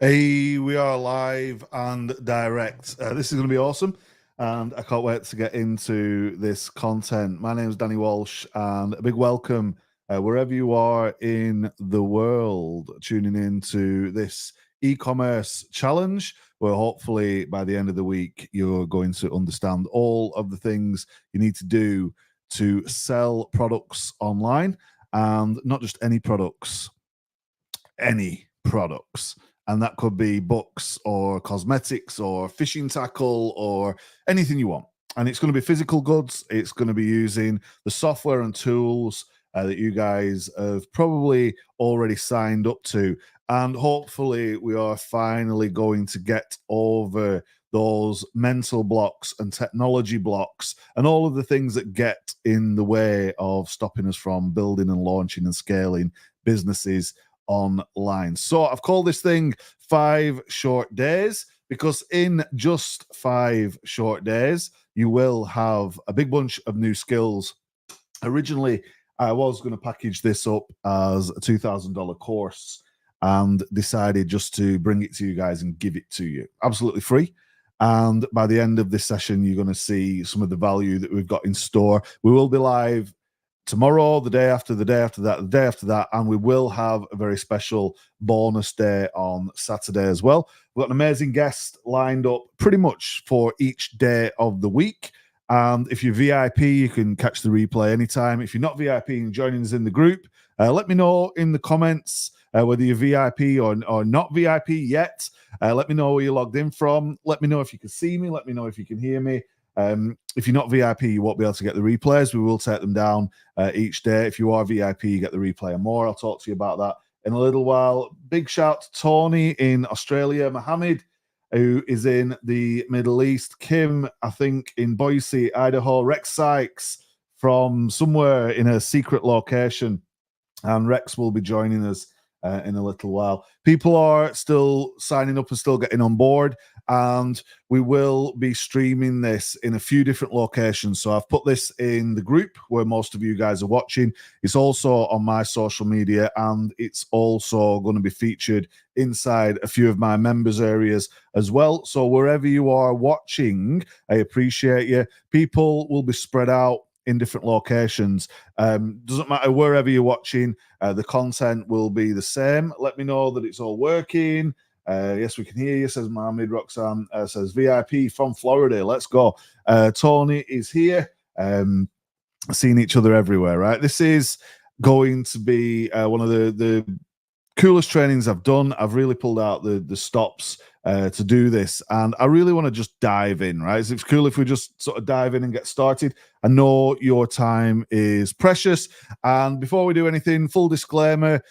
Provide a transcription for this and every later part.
Hey, we are live and direct. This is going to be awesome, and I can't wait to get into this content. My name is Danny Walsh, and a big welcome wherever you are in the world tuning in to this e-commerce challenge, where hopefully by the end of the week you're going to understand all of the things you need to do to sell products online, and not just any products, any products. And that could be books or cosmetics or fishing tackle or anything you want. And it's going to be physical goods. It's going to be using the software and tools that you guys have probably already signed up to. And hopefully, we are finally going to get over those mental blocks and technology blocks and all of the things that get in the way of stopping us from building and launching and scaling businesses online. So I've called this thing 5 Short Days because in just 5 short days, you will have a big bunch of new skills. Originally, I was going to package this up as a $2,000 course and decided just to bring it to you guys and give it to you absolutely free. And by the end of this session, you're going to see some of the value that we've got in store. We will be live tomorrow, the day after, the day after that, the day after that, and we will have a very special bonus day on Saturday as well. We've got an amazing guest lined up pretty much for each day of the week. And if you're VIP, you can catch the replay anytime. If you're not VIP and joining us in the group, let me know in the comments whether you're VIP or not VIP yet. Let me know where you're logged in from. Let me know if you can see me. Let me know if you can hear me. If you're not VIP, you won't be able to get the replays. We will take them down each day. If you are VIP, you get the replay and more. I'll talk to you about that in a little while. Big shout to Tony in Australia, Mohammed, who is in the Middle East, Kim, I think, in Boise, Idaho, Rex Sykes from somewhere in a secret location, and Rex will be joining us in a little while. People are still signing up and still getting on board, and we will be streaming this in a few different locations. So I've put this in the group where most of you guys are watching. It's also on my social media, and it's also going to be featured inside a few of my members areas as well. So wherever you are watching, I appreciate you. People will be spread out in different locations. Doesn't matter wherever you're watching, the content will be the same. Let me know that it's all working. Yes, we can hear you, says Mohammed. Roxanne says VIP from Florida. Let's go. Tony is here. Seeing each other everywhere, right? This is going to be one of the coolest trainings I've done. I've really pulled out the stops to do this, and I really want to just dive in, right? So it's cool if we just sort of dive in and get started. I know your time is precious, and before we do anything, full disclaimer,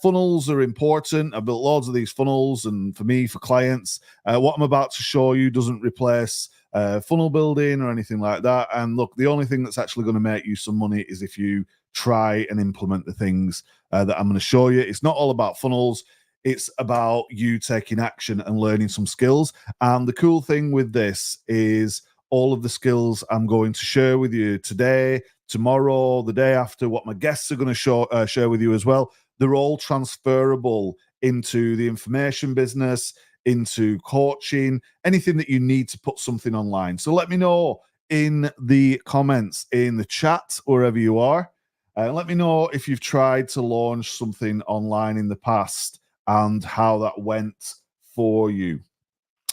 funnels are important. I've built loads of these funnels, and for me, for clients, what I'm about to show you doesn't replace funnel building or anything like that. And look, the only thing that's actually going to make you some money is if you try and implement the things that I'm going to show you. It's not all about funnels. It's about you taking action and learning some skills. And the cool thing with this is all of the skills I'm going to share with you today, tomorrow, the day after, what my guests are going to share with you as well. They're all transferable into the information business, into coaching, anything that you need to put something online. So let me know in the comments, in the chat, wherever you are. Let me know if you've tried to launch something online in the past and how that went for you.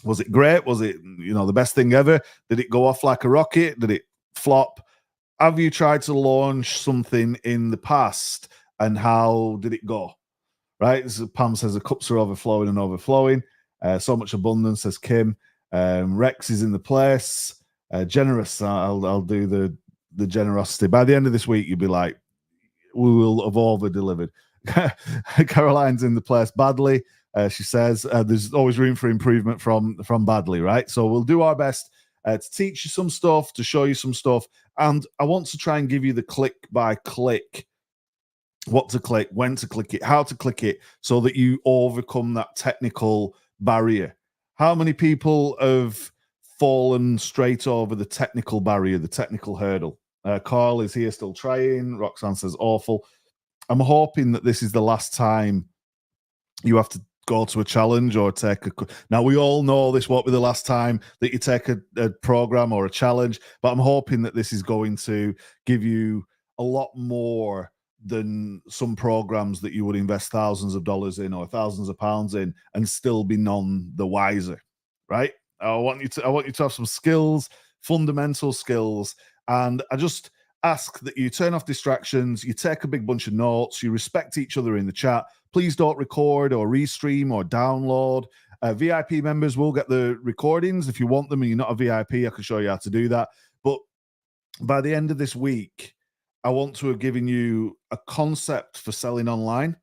Was it great? Was it, the best thing ever? Did it go off like a rocket? Did it flop? Have you tried to launch something in the past, and how did it go? Right? This is, Pam says the cups are overflowing and overflowing. So much abundance, says Kim. Rex is in the place. Generous. I'll do the generosity. By the end of this week, you'll be like, we will have over delivered. Caroline's in the place. Badly, she says, there's always room for improvement from Badly, right? So we'll do our best to teach you some stuff, to show you some stuff, and I want to try and give you the click by click, what to click, when to click it, how to click it, so that you overcome that technical barrier. How many people have fallen straight over the technical barrier, the technical hurdle? Carl is here still trying. Roxanne says awful. I'm hoping that this is the last time you have to go to a challenge or take a. Now, we all know this won't be the last time that you take a program or a challenge, but I'm hoping that this is going to give you a lot more than some programs that you would invest thousands of dollars in or thousands of pounds in and still be none the wiser, right? I want you to have some skills, fundamental skills, and I just ask that you turn off distractions, you take a big bunch of notes, you respect each other in the chat. Please don't record or restream or download. VIP members will get the recordings. If you want them and you're not a VIP, I can show you how to do that. But by the end of this week, I want to have given you a concept for selling online,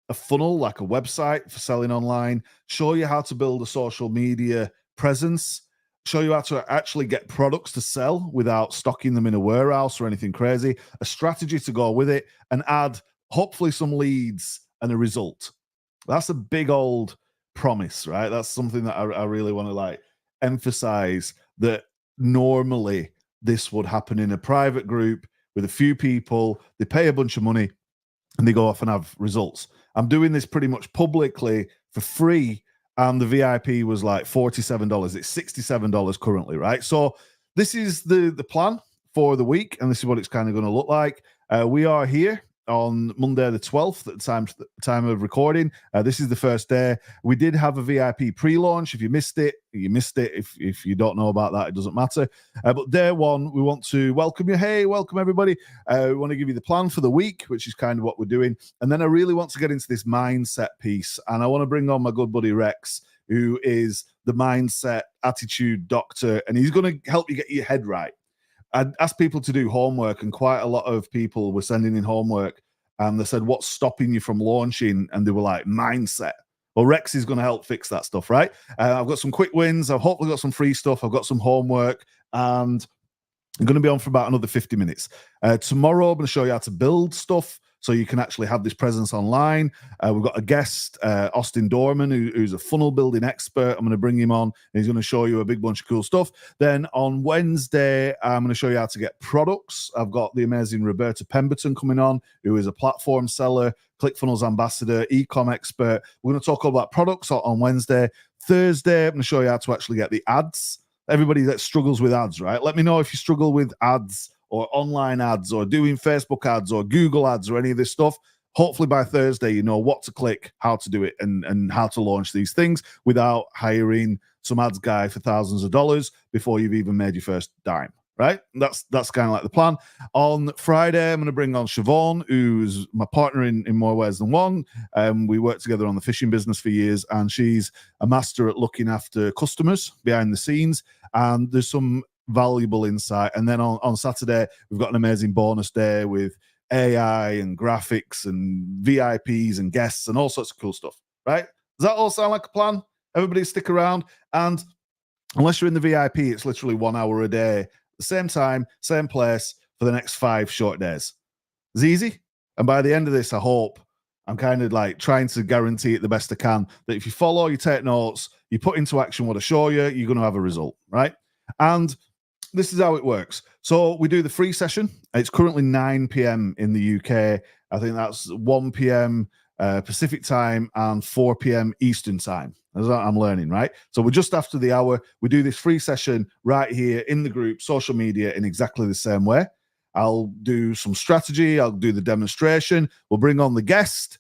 a funnel, like a website for selling online, show you how to build a social media presence, show you how to actually get products to sell without stocking them in a warehouse or anything crazy, a strategy to go with it, and add hopefully some leads and a result. That's a big old promise, right? That's something that I really want to like emphasize, that normally this would happen in a private group with a few people. They pay a bunch of money and they go off and have results. I'm doing this pretty much publicly for free, and the VIP was like $47. It's $67 currently, right? So this is the plan for the week, and this is what it's kind of going to look like. We are here on Monday the 12th at the time of recording. This is the first day. We did have a VIP pre-launch. If you missed it, you missed it. If you don't know about that, it doesn't matter. But day one, we want to welcome you. Hey, welcome everybody. We want to give you the plan for the week, which is kind of what we're doing. And then I really want to get into this mindset piece. And I want to bring on my good buddy Rex, who is the mindset attitude doctor. And he's going to help you get your head right. I asked people to do homework, and quite a lot of people were sending in homework, and they said, what's stopping you from launching? And they were like, mindset. Well, Rex is going to help fix that stuff, right? I've got some quick wins. I've hopefully got some free stuff. I've got some homework, and I'm going to be on for about another 50 minutes. Tomorrow, I'm going to show you how to build stuff so you can actually have this presence online. We've got a guest, Austin Dorman, who's a funnel building expert. I'm going to bring him on, and he's going to show you a big bunch of cool stuff. Then on Wednesday, I'm going to show you how to get products. I've got the amazing Roberta Pemberton coming on, who is a platform seller, ClickFunnels ambassador, e-com expert. We're going to talk all about products on Wednesday. Thursday, I'm going to show you how to actually get the ads. Everybody that struggles with ads, right? Let me know if you struggle with ads or online ads or doing Facebook ads or Google ads or any of this stuff. Hopefully by Thursday, you know what to click, how to do it, and how to launch these things without hiring some ads guy for thousands of dollars before you've even made your first dime, right? That's kind of like the plan. On Friday, I'm going to bring on Siobhan, who's my partner in more ways than one. We worked together on the fishing business for years, and she's a master at looking after customers behind the scenes. And there's some valuable insight. And then on Saturday, we've got an amazing bonus day with AI and graphics and VIPs and guests and all sorts of cool stuff, right? Does that all sound like a plan? Everybody stick around. And unless you're in the VIP, it's literally 1 hour a day, the same time, same place for the next 5 short days. It's easy. And by the end of this, I hope, I'm kind of like trying to guarantee it the best I can, that if you follow, you take notes, you put into action what I show you, you're going to have a result, right? And this is how it works. So we do the free session. It's currently 9 p.m. in the UK. I think that's 1 p.m. Pacific time and 4 p.m. Eastern time. That's what I'm learning, right? So we're just after the hour. We do this free session right here in the group, social media, in exactly the same way. I'll do some strategy. I'll do the demonstration. We'll bring on the guest.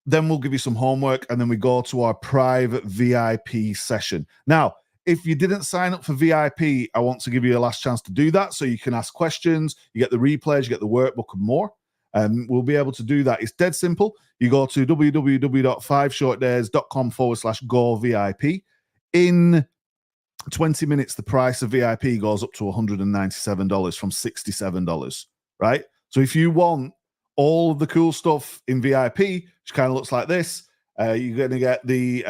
Then we'll give you some homework, and then we go to our private VIP session. Now, if you didn't sign up for VIP, I want to give you a last chance to do that so you can ask questions, you get the replays, you get the workbook and more. We'll be able to do that. It's dead simple. You go to www.5shortdays.com/go VIP. In 20 minutes, the price of VIP goes up to $197 from $67, right? So if you want all of the cool stuff in VIP, which kind of looks like this, you're going to get the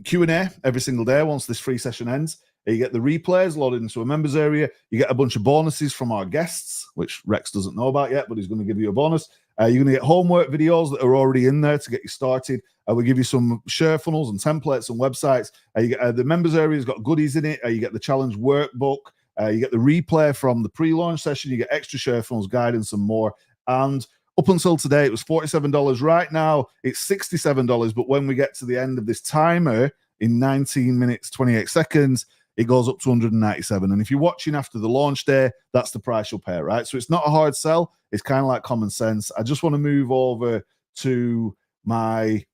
Q&A every single day once this free session ends. You get the replays loaded into a members area. You get a bunch of bonuses from our guests, which Rex doesn't know about yet, but he's going to give you a bonus. You're going to get homework videos that are already in there to get you started. We'll give you some share funnels and templates and websites. You get, the members area has got goodies in it. You get the challenge workbook. You get the replay from the pre-launch session. You get extra share funnels, guidance, and more. And Up until today, it was $47. Right now, it's $67. But when we get to the end of this timer in 19 minutes, 28 seconds, it goes up to 197. And if you're watching after the launch day, that's the price you'll pay, right? So it's not a hard sell. It's kind of like common sense. I just want to move over to my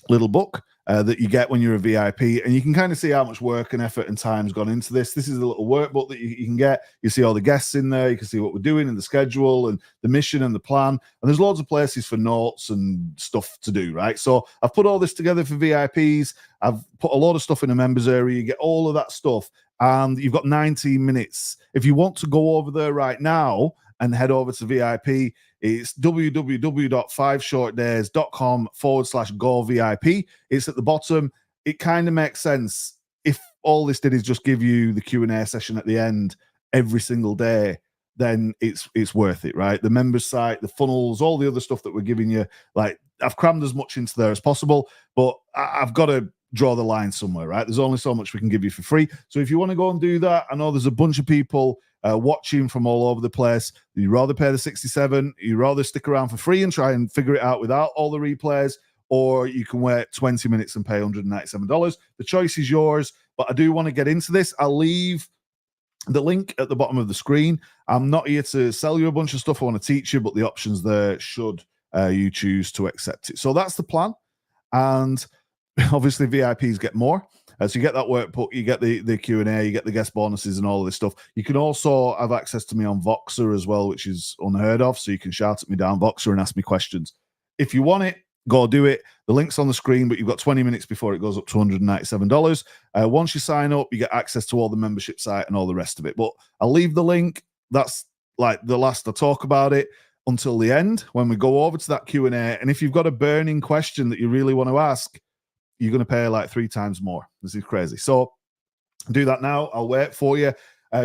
little book that you get when you're a VIP, and you can kind of see how much work and effort and time's gone into this. This is a little workbook that you can get. You see all the guests in there. You can see what we're doing and the schedule and the mission and the plan. And there's loads of places for notes and stuff to do, right? So I've put all this together for VIPs. I've put a lot of stuff in the members area. You get all of that stuff, and you've got 19 minutes. If you want to go over there right now and head over to VIP, it's www.5shortdays.com/go VIP. It's at the bottom. It kind of makes sense if all this did is just give you the Q&A session at the end every single day, then it's worth it, right? The members site, the funnels, all the other stuff that we're giving you, like I've crammed as much into there as possible, but I've got to draw the line somewhere, right? There's only so much we can give you for free. So if you want to go and do that, I know there's a bunch of people watching from all over the place. You'd rather pay the 67, you'd rather stick around for free and try and figure it out without all the replays, or you can wait 20 minutes and pay $197. The choice is yours, but I do want to get into this. I'll leave the link at the bottom of the screen. I'm not here to sell you a bunch of stuff. I want to teach you, but the options there should you choose to accept it. So that's the plan. And obviously VIPs get more. So you get that workbook, you get the Q&A, you get the guest bonuses and all of this stuff. You can also have access to me on Voxer as well, which is unheard of. So you can shout at me down Voxer and ask me questions. If you want it, go do it. The link's on the screen, but you've got 20 minutes before it goes up to $197. Once you sign up, you get access to all the membership site and all the rest of it. But I'll leave the link. That's like the last I talk about it until the end when we go over to that Q&A. And if you've got a burning question that you really want to ask, you're going to pay like 3 times more. This is crazy. So do that now. I'll wait for you.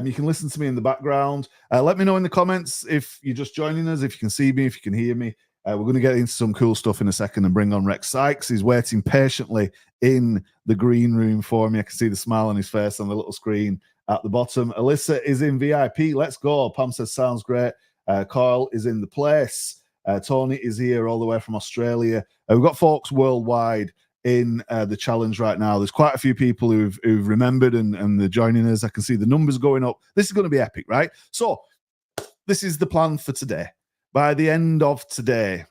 You can listen to me in the background. Let me know in the comments if you're just joining us, if you can see me, if you can hear me. We're going to get into some cool stuff in a second and bring on Rex Sykes. He's waiting patiently in the green room for me. I can see the smile on his face on the little screen at the bottom. Alyssa is in VIP. Let's go. Pam says, sounds great. Carl is in the place. Tony is here all the way from Australia. We've got folks worldwide in the challenge right now. There's quite a few people who've remembered and they're joining us. I can see the numbers going up. This is going to be epic, right? So this is the plan for today. By the end of today,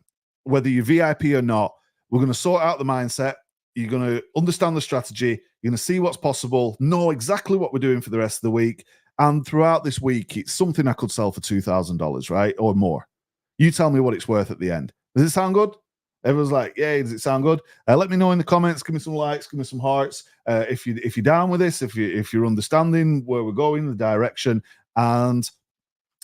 whether you're VIP or not, we're going to sort out the mindset. You're going to understand the strategy. You're going to see what's possible, know exactly what we're doing for the rest of the week. And throughout this week, it's something I could sell for $2,000, right? Or more. You tell me what it's worth at the end. Does it sound good? Everyone's like, yeah, does it sound good? Let me know in the comments. Give me some likes. Give me some hearts. If you're down with this, if you're understanding where we're going, the direction, and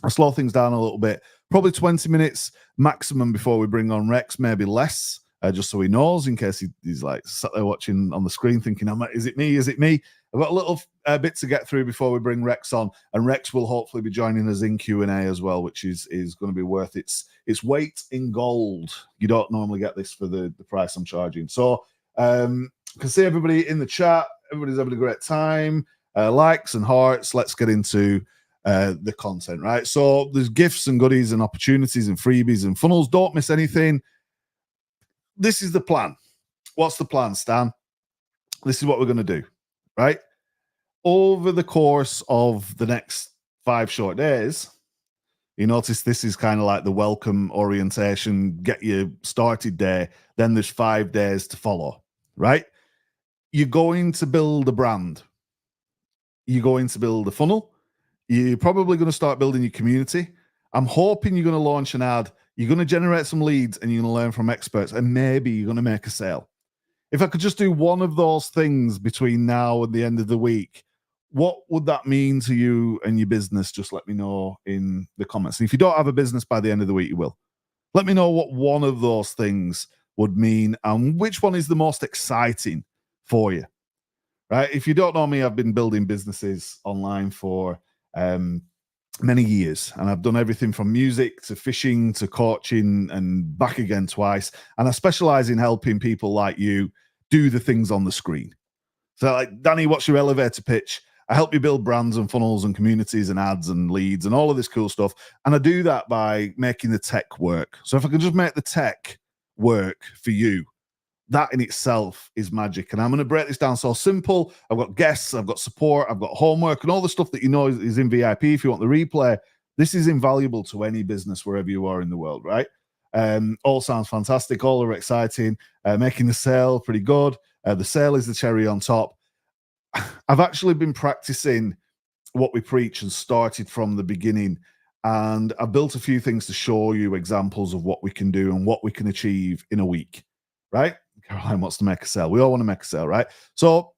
I'll slow things down a little bit. Probably 20 minutes maximum before we bring on Rex, maybe less, just so he knows in case he's like sat there watching on the screen thinking, is it me? Is it me? I've got a little bit to get through before we bring Rex on, and Rex will hopefully be joining us in Q&A as well, which is going to be worth its weight in gold. You don't normally get this for the price I'm charging. So I can see everybody in the chat. Everybody's having a great time. Likes and hearts. Let's get into the content, right? So there's gifts and goodies and opportunities and freebies and funnels. Don't miss anything. This is the plan. What's the plan, Stan? This is what we're going to do, right? Over the course of the next 5 short days, you notice this is kind of like the welcome orientation, get you started day. Then there's 5 days to follow, right? You're going to build a brand. You're going to build a funnel. You're probably going to start building your community. I'm hoping you're going to launch an ad. You're going to generate some leads and you're going to learn from experts, and maybe you're going to make a sale. If I could just do one of those things between now and the end of the week, what would that mean to you and your business? Just let me know in the comments. And if you don't have a business by the end of the week, you will. Let me know what one of those things would mean and which one is the most exciting for you, right? If you don't know me, I've been building businesses online for many years, and I've done everything from music to fishing to coaching and back again twice. And I specialize in helping people like you do the things on the screen. So like, Danny, what's your elevator pitch? I help you build brands and funnels and communities and ads and leads and all of this cool stuff. And I do that by making the tech work. So if I can just make the tech work for you, that in itself is magic. And I'm going to break this down so simple. I've got guests, I've got support, I've got homework, and all the stuff that you know is in VIP. If you want the replay, this is invaluable to any business wherever you are in the world, right? All sounds fantastic. All are exciting. Making the sale pretty good. The sale is the cherry on top. I've actually been practicing what we preach and started from the beginning. And I built a few things to show you examples of what we can do and what we can achieve in a week, right? Caroline wants to make a sale. We all want to make a sale, right? So,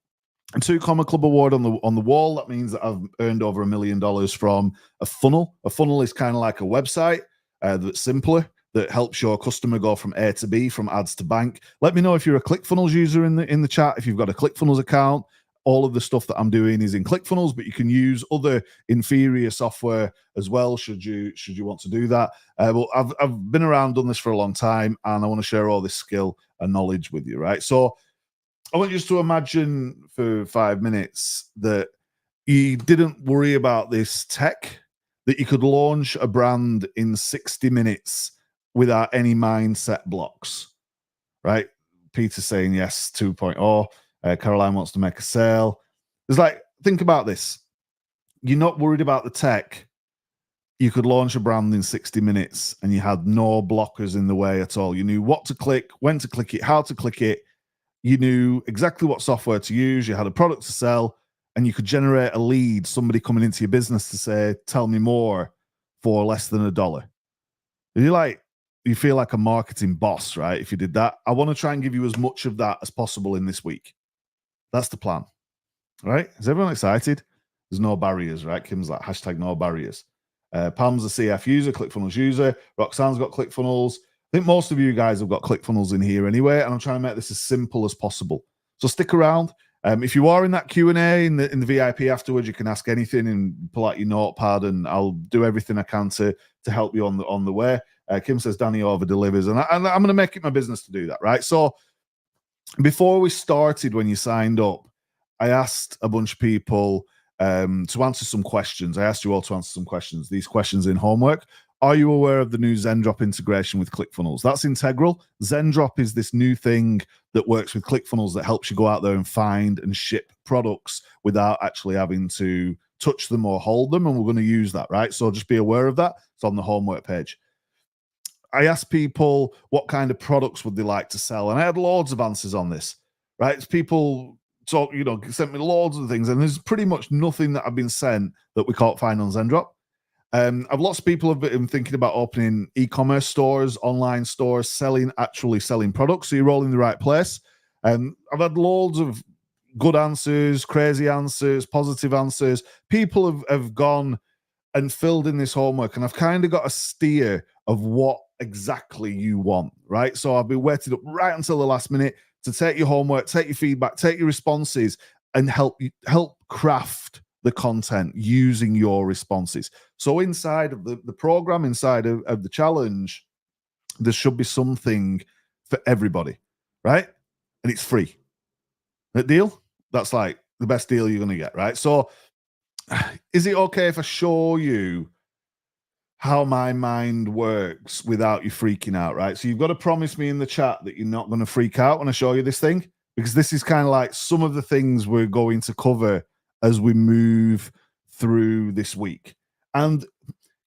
a 2 Comma Club award on the wall. That means that I've earned over $1 million from a funnel. A funnel is kind of like a website that's simpler, that helps your customer go from A to B, from ads to bank. Let me know if you're a ClickFunnels user in the chat. If you've got a ClickFunnels account, all of the stuff that I'm doing is in ClickFunnels, but you can use other inferior software as well, should you want to do that. Well, I've been around, done this for a long time, and I want to share all this skill and knowledge with you, right? So I want you just to imagine for 5 minutes that you didn't worry about this tech, that you could launch a brand in 60 minutes without any mindset blocks, right? Peter's saying yes, 2.0. Caroline wants to make a sale. It's like, think about this. You're not worried about the tech. You could launch a brand in 60 minutes and you had no blockers in the way at all. You knew what to click, when to click it, how to click it. You knew exactly what software to use. You had a product to sell, and you could generate a lead, somebody coming into your business to say, tell me more, for less than $1. You feel like a marketing boss, right? If you did that. I want to try and give you as much of that as possible in this week. That's the plan, right? Is everyone excited? There's no barriers, right? Kim's like, hashtag no barriers. Pam's a CF user, ClickFunnels user. Roxanne's got ClickFunnels. I think most of you guys have got ClickFunnels in here anyway, and I'm trying to make this as simple as possible. So stick around. If you are in that Q&A in the VIP afterwards, you can ask anything and pull out your notepad, and I'll do everything I can to help you on the way. Kim says Danny over delivers, and I'm going to make it my business to do that, right? So before we started, when you signed up, I asked a bunch of people to answer some questions. I asked you all to answer some questions. These questions in homework. Are you aware of the new Zendrop integration with ClickFunnels? That's integral. Zendrop is this new thing that works with ClickFunnels that helps you go out there and find and ship products without actually having to touch them or hold them. And we're going to use that, right? So just be aware of that. It's on the homework page. I asked people what kind of products would they like to sell, and I had loads of answers on this, right? It's people sent me loads of things, and there's pretty much nothing that I've been sent that we can't find on Zendrop. I've lots of people have been thinking about opening e-commerce stores, online stores, actually selling products. So you're all in the right place. I've had loads of good answers, crazy answers, positive answers. People have gone and filled in this homework, and I've kind of got a steer of what exactly you want, right? So I've been waiting up right until the last minute to take your homework, take your feedback, take your responses, and help craft the content using your responses. So inside of the program, inside of the challenge, there should be something for everybody, right? And it's free. That deal? That's like the best deal you're going to get, right? So is it okay if I show you how my mind works without you freaking out, right? So you've got to promise me in the chat that you're not going to freak out when I show you this thing, because this is kind of like some of the things we're going to cover as we move through this week. And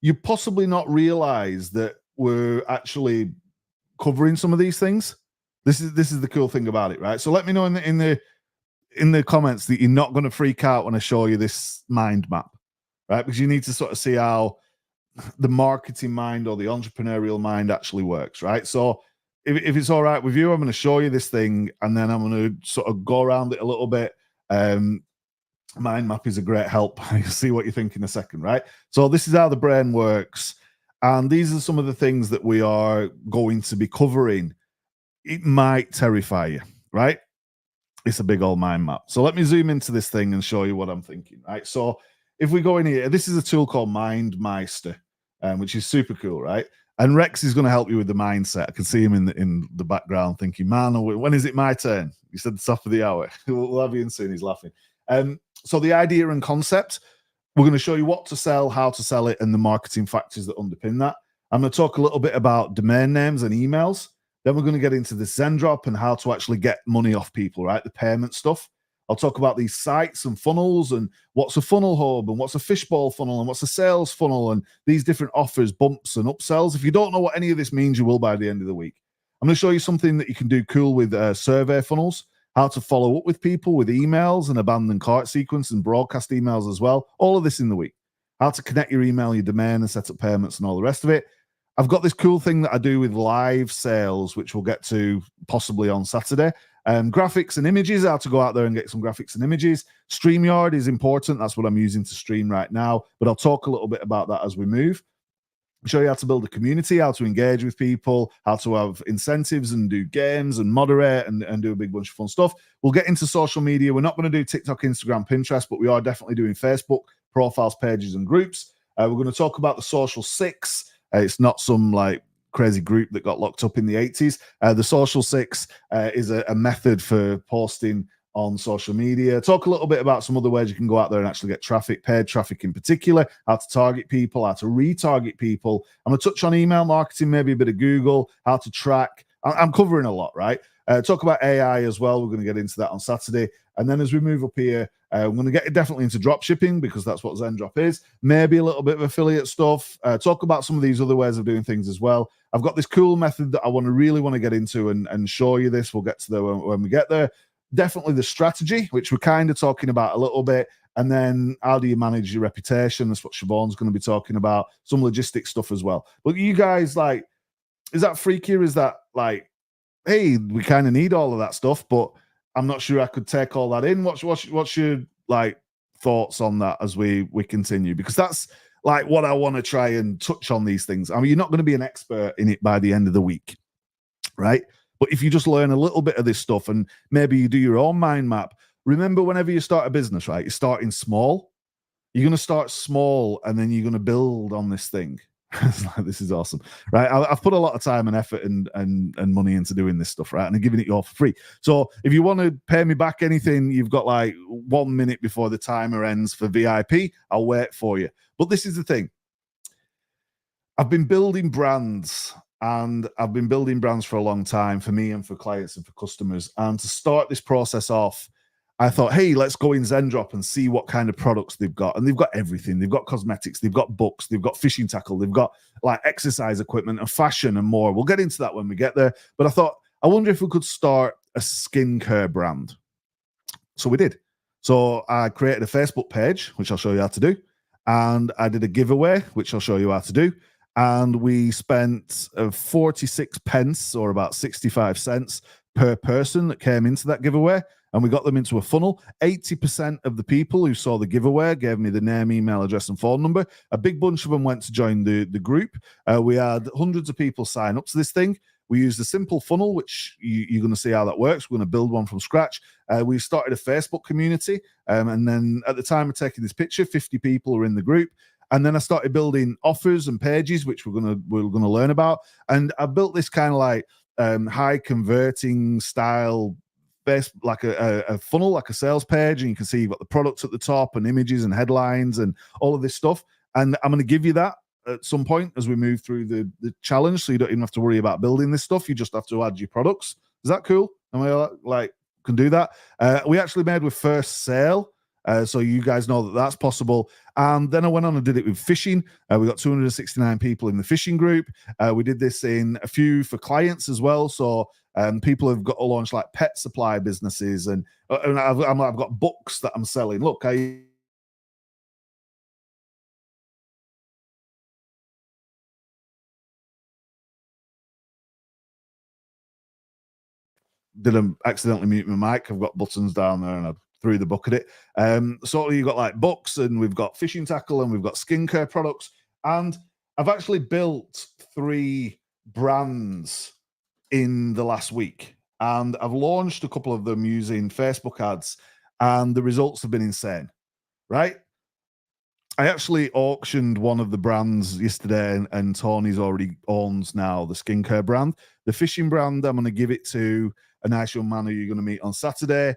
you possibly not realize that we're actually covering some of these things. This is the cool thing about it, right? So let me know in the comments that you're not going to freak out when I show you this mind map, right? Because you need to sort of see how the marketing mind or the entrepreneurial mind actually works, right? So if it's all right with you, I'm going to show you this thing, and then I'm going to sort of go around it a little bit. Mind map is a great help. You'll see what you think in a second, right? So this is how the brain works, and these are some of the things that we are going to be covering. It might terrify you, right? It's a big old mind map. So let me zoom into this thing and show you what I'm thinking, right? So if we go in here, this is a tool called MindMeister, which is super cool, right? And Rex is going to help you with the mindset. I can see him in the background thinking, man, when is it my turn? You said the top of the hour. We'll have you in soon. He's laughing. So the idea and concept, we're going to show you what to sell, how to sell it, and the marketing factors that underpin that. I'm going to talk a little bit about domain names and emails. Then we're going to get into the Zendrop and how to actually get money off people, right? The payment stuff. I'll talk about these sites and funnels and what's a funnel hub and what's a fishbowl funnel and what's a sales funnel and these different offers, bumps, and upsells. If you don't know what any of this means, you will by the end of the week. I'm going to show you something that you can do cool with survey funnels, how to follow up with people with emails and abandoned cart sequence and broadcast emails as well. All of this in the week. How to connect your email, your domain, and set up payments and all the rest of it. I've got this cool thing that I do with live sales, which we'll get to possibly on Saturday. Graphics and images, how to go out there and get some graphics and images. StreamYard is important. That's what I'm using to stream right now. But I'll talk a little bit about that as we move. Show you how to build a community, how to engage with people, how to have incentives and do games and moderate and do a big bunch of fun stuff. We'll get into social media. We're not going to do TikTok, Instagram, Pinterest, but we are definitely doing Facebook, profiles, pages, and groups. We're going to talk about the Social Six. It's not some like crazy group that got locked up in the 80s. The Social Six is a method for posting on social media. Talk a little bit about some other ways you can go out there and actually get traffic, paid traffic in particular, how to target people, how to retarget people. I'm going to touch on email marketing, maybe a bit of Google, how to track. I'm covering a lot, right? Talk about AI as well. We're going to get into that on Saturday. And then as we move up here, I'm going to get definitely into drop shipping because that's what Zendrop is. Maybe a little bit of affiliate stuff. Talk about some of these other ways of doing things as well. I've got this cool method that I really want to get into and show you this. We'll get to there when we get there. Definitely the strategy, which we're kind of talking about a little bit. And then how do you manage your reputation? That's what Siobhan's going to be talking about. Some logistics stuff as well. But you guys, like, is that freaky or is that like, hey, we kind of need all of that stuff, but I'm not sure I could take all that in. What's your like thoughts on that as we continue? Because that's like what I want to try and touch on these things. I mean, you're not going to be an expert in it by the end of the week, right? But if you just learn a little bit of this stuff and maybe you do your own mind map, remember whenever you start a business, right? You're starting small. You're going to start small and then you're going to build on this thing. This is awesome, right? I've put a lot of time and effort and money into doing this stuff, right? And I'm giving it you all for free. So if you want to pay me back anything, you've got like 1 minute before the timer ends for VIP. I'll wait for you. But this is the thing. I've been building brands and I've been building brands for a long time for me and for clients and for customers. And to start this process off, I thought, hey, let's go in Zendrop and see what kind of products they've got. And they've got everything. They've got cosmetics, they've got books, they've got fishing tackle, they've got like exercise equipment and fashion and more. We'll get into that when we get there. But I thought, I wonder if we could start a skincare brand. So we did. So I created a Facebook page, which I'll show you how to do. And I did a giveaway, which I'll show you how to do. And we spent 46 pence or about 65 cents per person that came into that giveaway. And we got them into a funnel. 80% of the people who saw the giveaway gave me the name, email address, and phone number. A big bunch of them went to join the group. We had hundreds of people sign up to this thing. We used a simple funnel, which you're going to see how that works. We're going to build one from scratch. We started a Facebook community. And then at the time of taking this picture, 50 people were in the group. And then I started building offers and pages, which we're going to learn about. And I built this kind of like high converting style, like a funnel, like a sales page, and you can see you've got the products at the top and images and headlines and all of this stuff. And I'm going to give you that at some point as we move through the challenge, so you don't even have to worry about building this stuff. You just have to add your products. Is that cool? Am I like can do that? We actually made with First Sale. So you guys know that that's possible. And then I went on and did it with fishing. We got 269 people in the fishing group. We did this in a few for clients as well. So people have got to launch like pet supply businesses. And I've got books that I'm selling. Look, I didn't accidentally mute my mic. I've got buttons down there and I threw the book at it. So you've got like books and we've got fishing tackle and we've got skincare products. And I've actually built 3 brands in the last week. And I've launched a couple of them using Facebook ads and the results have been insane, right? I actually auctioned one of the brands yesterday and Tony's already owns now the skincare brand. The fishing brand, I'm going to give it to a nice young man who you're going to meet on Saturday.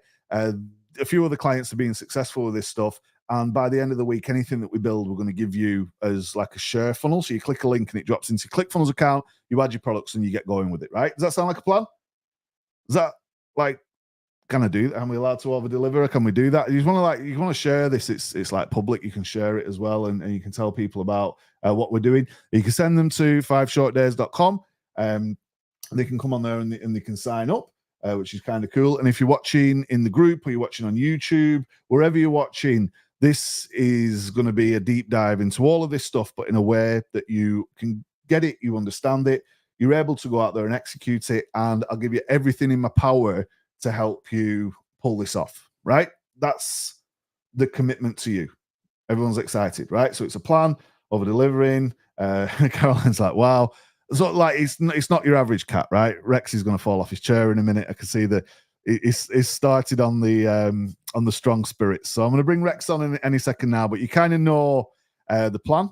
a few other clients are being successful with this stuff. And by the end of the week, anything that we build, we're going to give you as like a share funnel. So you click a link and it drops into your ClickFunnels account, you add your products and you get going with it, right? Does that sound like a plan? Is that like, can I do that? Am we allowed to over deliver? Can we do that? You want to share this. It's like public. You can share it as well. And you can tell people about what we're doing. You can send them to 5shortdays.com. They can come on there and they can sign up. Which is kind of cool. And if you're watching in the group or you're watching on YouTube, wherever you're watching, this is going to be a deep dive into all of this stuff, but in a way that you can get it, you understand it, you're able to go out there and execute it, and I'll give you everything in my power to help you pull this off, right? That's the commitment to you. Everyone's excited, right? So it's a plan, over delivering. Caroline's like, wow. So like it's not your average cat, right? Rex is going to fall off his chair in a minute. I can see that it's started on the strong spirits. So I'm going to bring Rex on in any second now, but you kind of know the plan.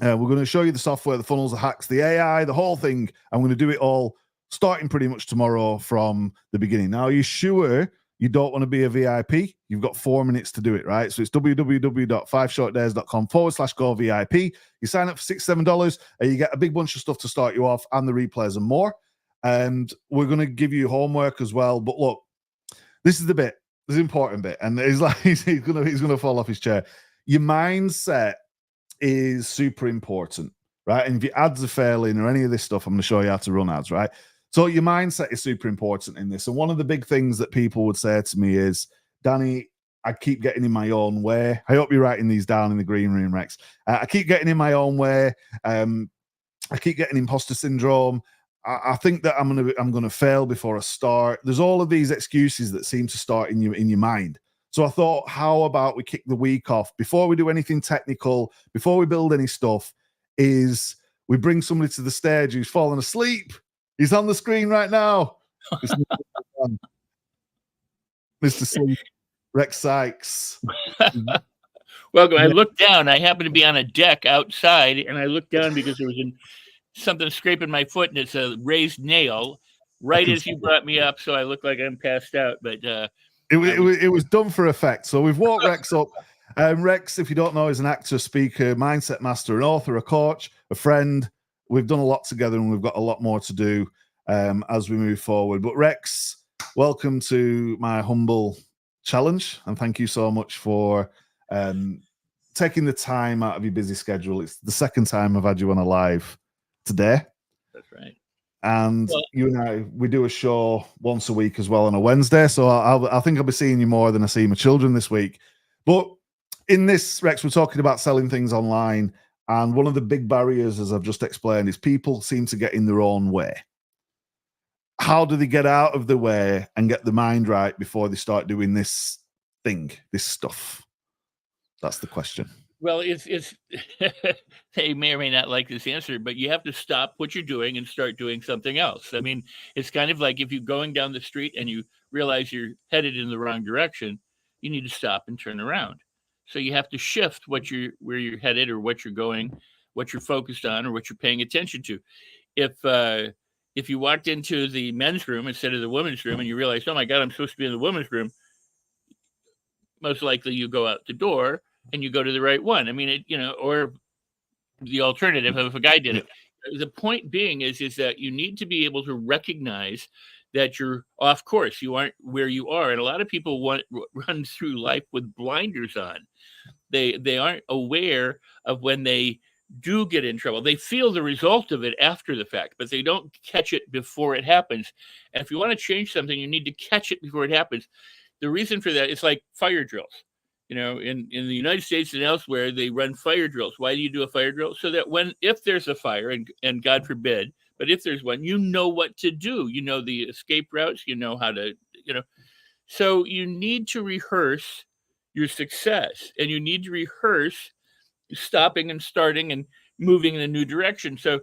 We're going to show you the software, the funnels, the hacks, the AI, the whole thing. I'm going to do it all starting pretty much tomorrow from the beginning. Now, are you sure you don't want to be a VIP? You've got 4 minutes to do it, right? So it's www.5shortdays.com/go VIP. You sign up for $6-7 and you get a big bunch of stuff to start you off and the replays and more. And we're going to give you homework as well. But look, this is the bit, this is the important bit. And it's like he's going to fall off his chair. Your mindset is super important, right? And if your ads are failing or any of this stuff, I'm going to show you how to run ads, right? So your mindset is super important in this. And one of the big things that people would say to me is, Danny, I keep getting in my own way. I hope you're writing these down in the green room, Rex. I keep getting in my own way. I keep getting imposter syndrome. I think that I'm gonna fail before I start. There's all of these excuses that seem to start in your mind. So I thought, how about we kick the week off before we do anything technical, before we build any stuff, is we bring somebody to the stage who's fallen asleep. He's on the screen right now. Mr. C, Rex Sykes. Welcome. I looked down. I happened to be on a deck outside, and I looked down because there was something scraping my foot, and it's a raised nail right as you brought me up, so I look like I'm passed out. But it was done for effect. So we've walked Rex up. Rex, if you don't know, is an actor, speaker, mindset master, an author, a coach, a friend. We've done a lot together, and we've got a lot more to do as we move forward. But Rex, welcome to my humble challenge, and thank you so much for taking the time out of your busy schedule. It's the second time I've had you on a live today. That's right. And you and I, we do a show once a week as well on a Wednesday. So I think I'll be seeing you more than I see my children this week. But in this, Rex, we're talking about selling things online. And one of the big barriers, as I've just explained, is people seem to get in their own way. How do they get out of the way and get the mind right before they start doing this thing, this stuff? That's the question. Well, it's they may or may not like this answer, but you have to stop what you're doing and start doing something else. I mean, it's kind of like if you're going down the street and you realize you're headed in the wrong direction, you need to stop and turn around. So you have to shift where you're headed or what you're going, what you're focused on or what you're paying attention to. If you walked into the men's room instead of the women's room and you realize, oh my God, I'm supposed to be in the women's room, most likely you go out the door and you go to the right one. I mean, or the alternative if a guy did it. The point being is that you need to be able to recognize that you're off course. You aren't where you are. And a lot of people run through life with blinders on. They aren't aware of when they do get in trouble. They feel the result of it after the fact, but they don't catch it before it happens. And if you want to change something, you need to catch it before it happens. The reason for that is like fire drills. In the United States and elsewhere, they run fire drills. Why do you do a fire drill? So that if there's a fire, and God forbid, but if there's one, you know what to do. You know the escape routes. You know how to, So you need to rehearse your success, and you need to rehearse stopping and starting and moving in a new direction. So,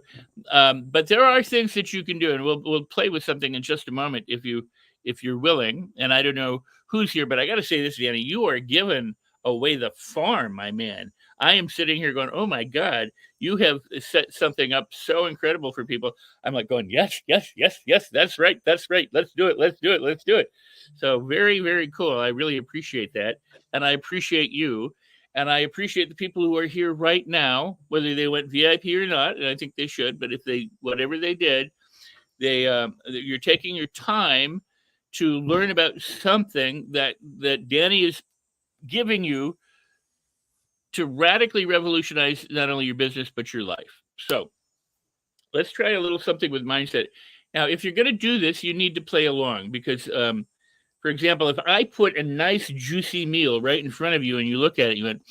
but there are things that you can do, and we'll play with something in just a moment if you're willing. And I don't know who's here, but I got to say this, Danny, you are given away the farm, my man. I am sitting here going, oh my God, you have set something up so incredible for people. I'm like going, yes, yes, yes, yes, that's right. That's right. Let's do it. Let's do it. Let's do it. So very, very cool. I really appreciate that. And I appreciate you. And I appreciate the people who are here right now, whether they went VIP or not. And I think they should, but if they, whatever they did, you're taking your time to learn about something that Danny is giving you to radically revolutionize not only your business but your life. So let's try a little something with mindset. Now, if you're going to do this, you need to play along because, for example, if I put a nice juicy meal right in front of you and you look at it, you went,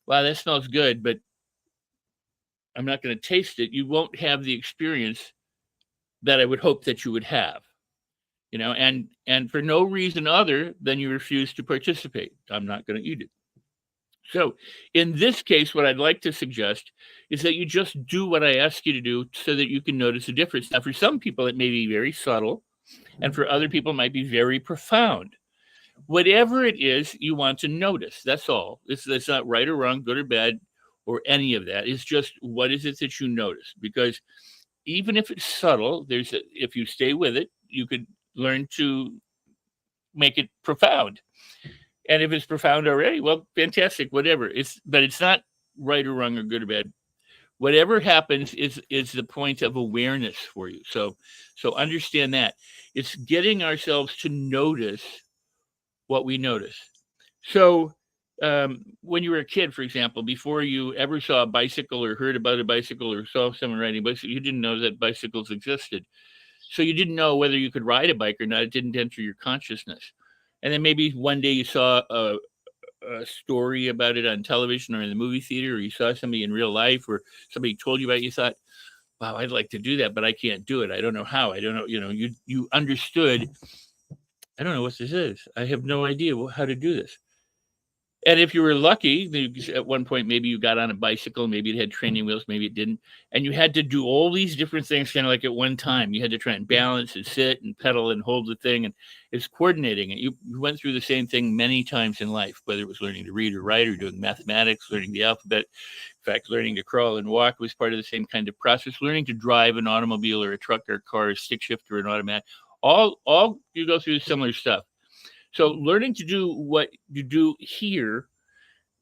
"Wow, that smells good," but I'm not going to taste it. You won't have the experience that I would hope that you would have. And for no reason other than you refuse to participate. I'm not going to eat it. So in this case, what I'd like to suggest is that you just do what I ask you to do so that you can notice a difference. Now, for some people, it may be very subtle, and for other people, it might be very profound. Whatever it is you want to notice, that's all. It's not right or wrong, good or bad, or any of that. It's just what is it that you notice? Because even if it's subtle, if you stay with it, you could learn to make it profound. And if it's profound already, well, fantastic, whatever. But it's not right or wrong or good or bad. Whatever happens is the point of awareness for you. So understand that. It's getting ourselves to notice what we notice. So when you were a kid, for example, before you ever saw a bicycle or heard about a bicycle or saw someone riding a bicycle, you didn't know that bicycles existed. So you didn't know whether you could ride a bike or not. It didn't enter your consciousness. And then maybe one day you saw a story about it on television or in the movie theater, or you saw somebody in real life, or somebody told you about it. You thought, wow, I'd like to do that, but I can't do it. I don't know how. I don't know. You understood. I don't know what this is. I have no idea how to do this. And if you were lucky, at one point, maybe you got on a bicycle, maybe it had training wheels, maybe it didn't. And you had to do all these different things kind of like at one time. You had to try and balance and sit and pedal and hold the thing. And it's coordinating it. You went through the same thing many times in life, whether it was learning to read or write or doing mathematics, learning the alphabet. In fact, learning to crawl and walk was part of the same kind of process. Learning to drive an automobile or a truck or a car, a stick shift or an automatic. All you go through similar stuff. So learning to do what you do here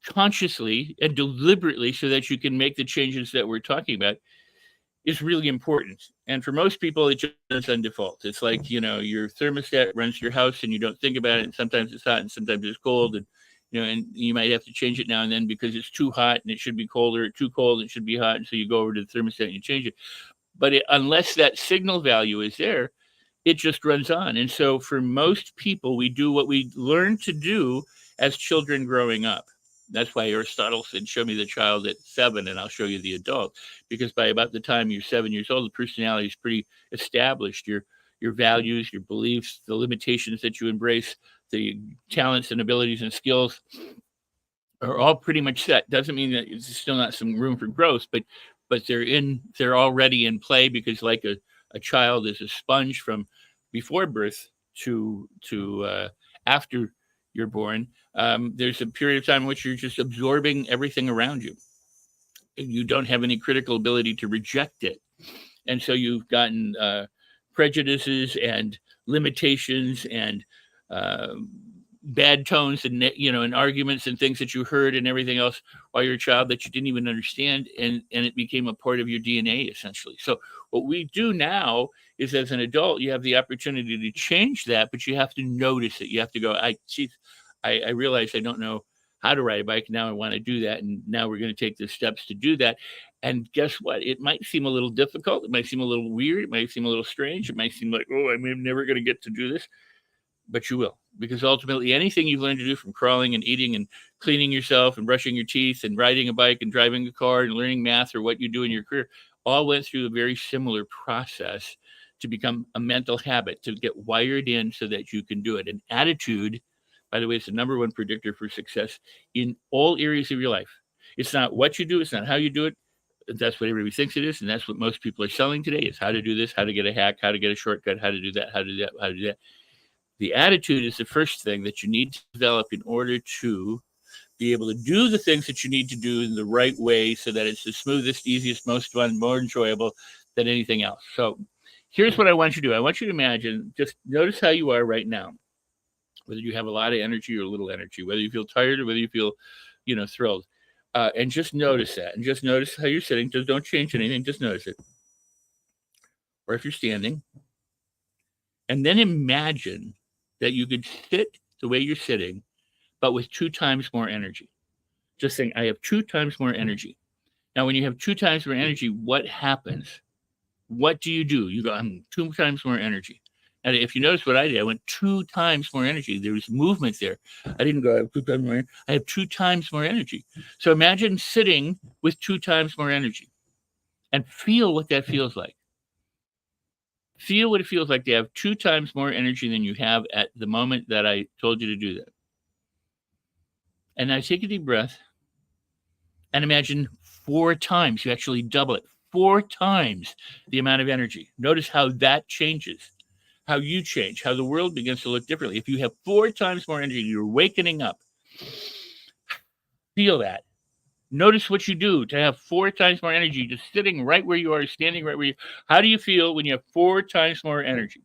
consciously and deliberately so that you can make the changes that we're talking about is really important. And for most people, it just is on default. It's like, your thermostat runs your house and you don't think about it. And sometimes it's hot and sometimes it's cold. And, and you might have to change it now and then because it's too hot and it should be cold, or too cold and it should be hot. And so you go over to the thermostat and you change it. But unless that signal value is there, it just runs on. And so for most people, we do what we learn to do as children growing up. That's why Aristotle said, show me the child at 7 and I'll show you the adult. Because by about the time you're 7 years old, the personality is pretty established. Your values, your beliefs, the limitations that you embrace, the talents and abilities and skills are all pretty much set. Doesn't mean that there's still not some room for growth, but they're already in play, because like a child is a sponge from before birth to after you're born. There's a period of time in which you're just absorbing everything around you. You don't have any critical ability to reject it. And so you've gotten prejudices and limitations and bad tones and and arguments and things that you heard and everything else while you're a child that you didn't even understand, and it became a part of your DNA essentially. So what we do now is, as an adult, you have the opportunity to change that, but you have to notice it. You have to go, I realize I don't know how to ride a bike. Now I want to do that, and now we're going to take the steps to do that. And guess what? It might seem a little difficult. It might seem a little weird. It might seem a little strange. It might seem like, oh, I'm never going to get to do this. But you will, because ultimately anything you've learned to do, from crawling and eating and cleaning yourself and brushing your teeth and riding a bike and driving a car and learning math or what you do in your career, all went through a very similar process to become a mental habit, to get wired in so that you can do it. And attitude, by the way, is the number one predictor for success in all areas of your life. It's not what you do. It's not how you do it. That's what everybody thinks it is. And that's what most people are selling today, is how to do this, how to get a hack, how to get a shortcut, how to do that, how to do that, how to do that. The attitude is the first thing that you need to develop in order to be able to do the things that you need to do in the right way so that it's the smoothest, easiest, most fun, more enjoyable than anything else. So here's what I want you to do. I want you to imagine, just notice how you are right now, whether you have a lot of energy or little energy, whether you feel tired or whether you feel, thrilled. And just notice that. And just notice how you're sitting. Just don't change anything. Just notice it. Or if you're standing. And then imagine that you could sit the way you're sitting, but with 2 times more energy. Just saying, I have 2 times more energy. Now, when you have 2 times more energy, what happens? What do? You go, I'm 2 times more energy. And if you notice what I did, I went 2 times more energy. There was movement there. I didn't go, I have 2 times more energy. I have 2 times more energy. So imagine sitting with 2 times more energy and feel what that feels like. Feel what it feels like to have 2 times more energy than you have at the moment that I told you to do that. And now take a deep breath and imagine 4 times. You actually double it. 4 times the amount of energy. Notice how that changes. How you change, how the world begins to look differently. If you have 4 times more energy, you're wakening up. Feel that. Notice what you do to have 4 times more energy, just sitting right where you are, standing right where you are. How do you feel when you have 4 times more energy?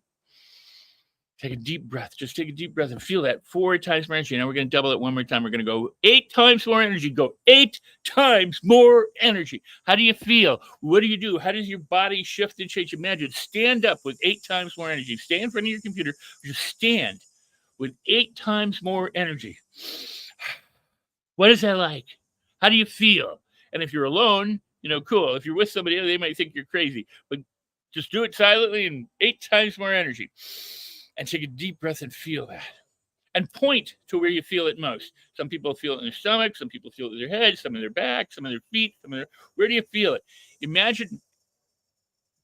Take a deep breath. Just take a deep breath and feel that 4 times more energy. Now we're going to double it one more time. We're going to go 8 times more energy. Go 8 times more energy. How do you feel? What do you do? How does your body shift and change? Imagine, stand up with 8 times more energy. Stay in front of your computer. Just stand with 8 times more energy. What is that like? How do you feel? And if you're alone, cool. If you're with somebody else, they might think you're crazy. But just do it silently and 8 times more energy. And take a deep breath and feel that. And point to where you feel it most. Some people feel it in their stomach. Some people feel it in their head. Some in their back. Some in their feet. Where do you feel it? Imagine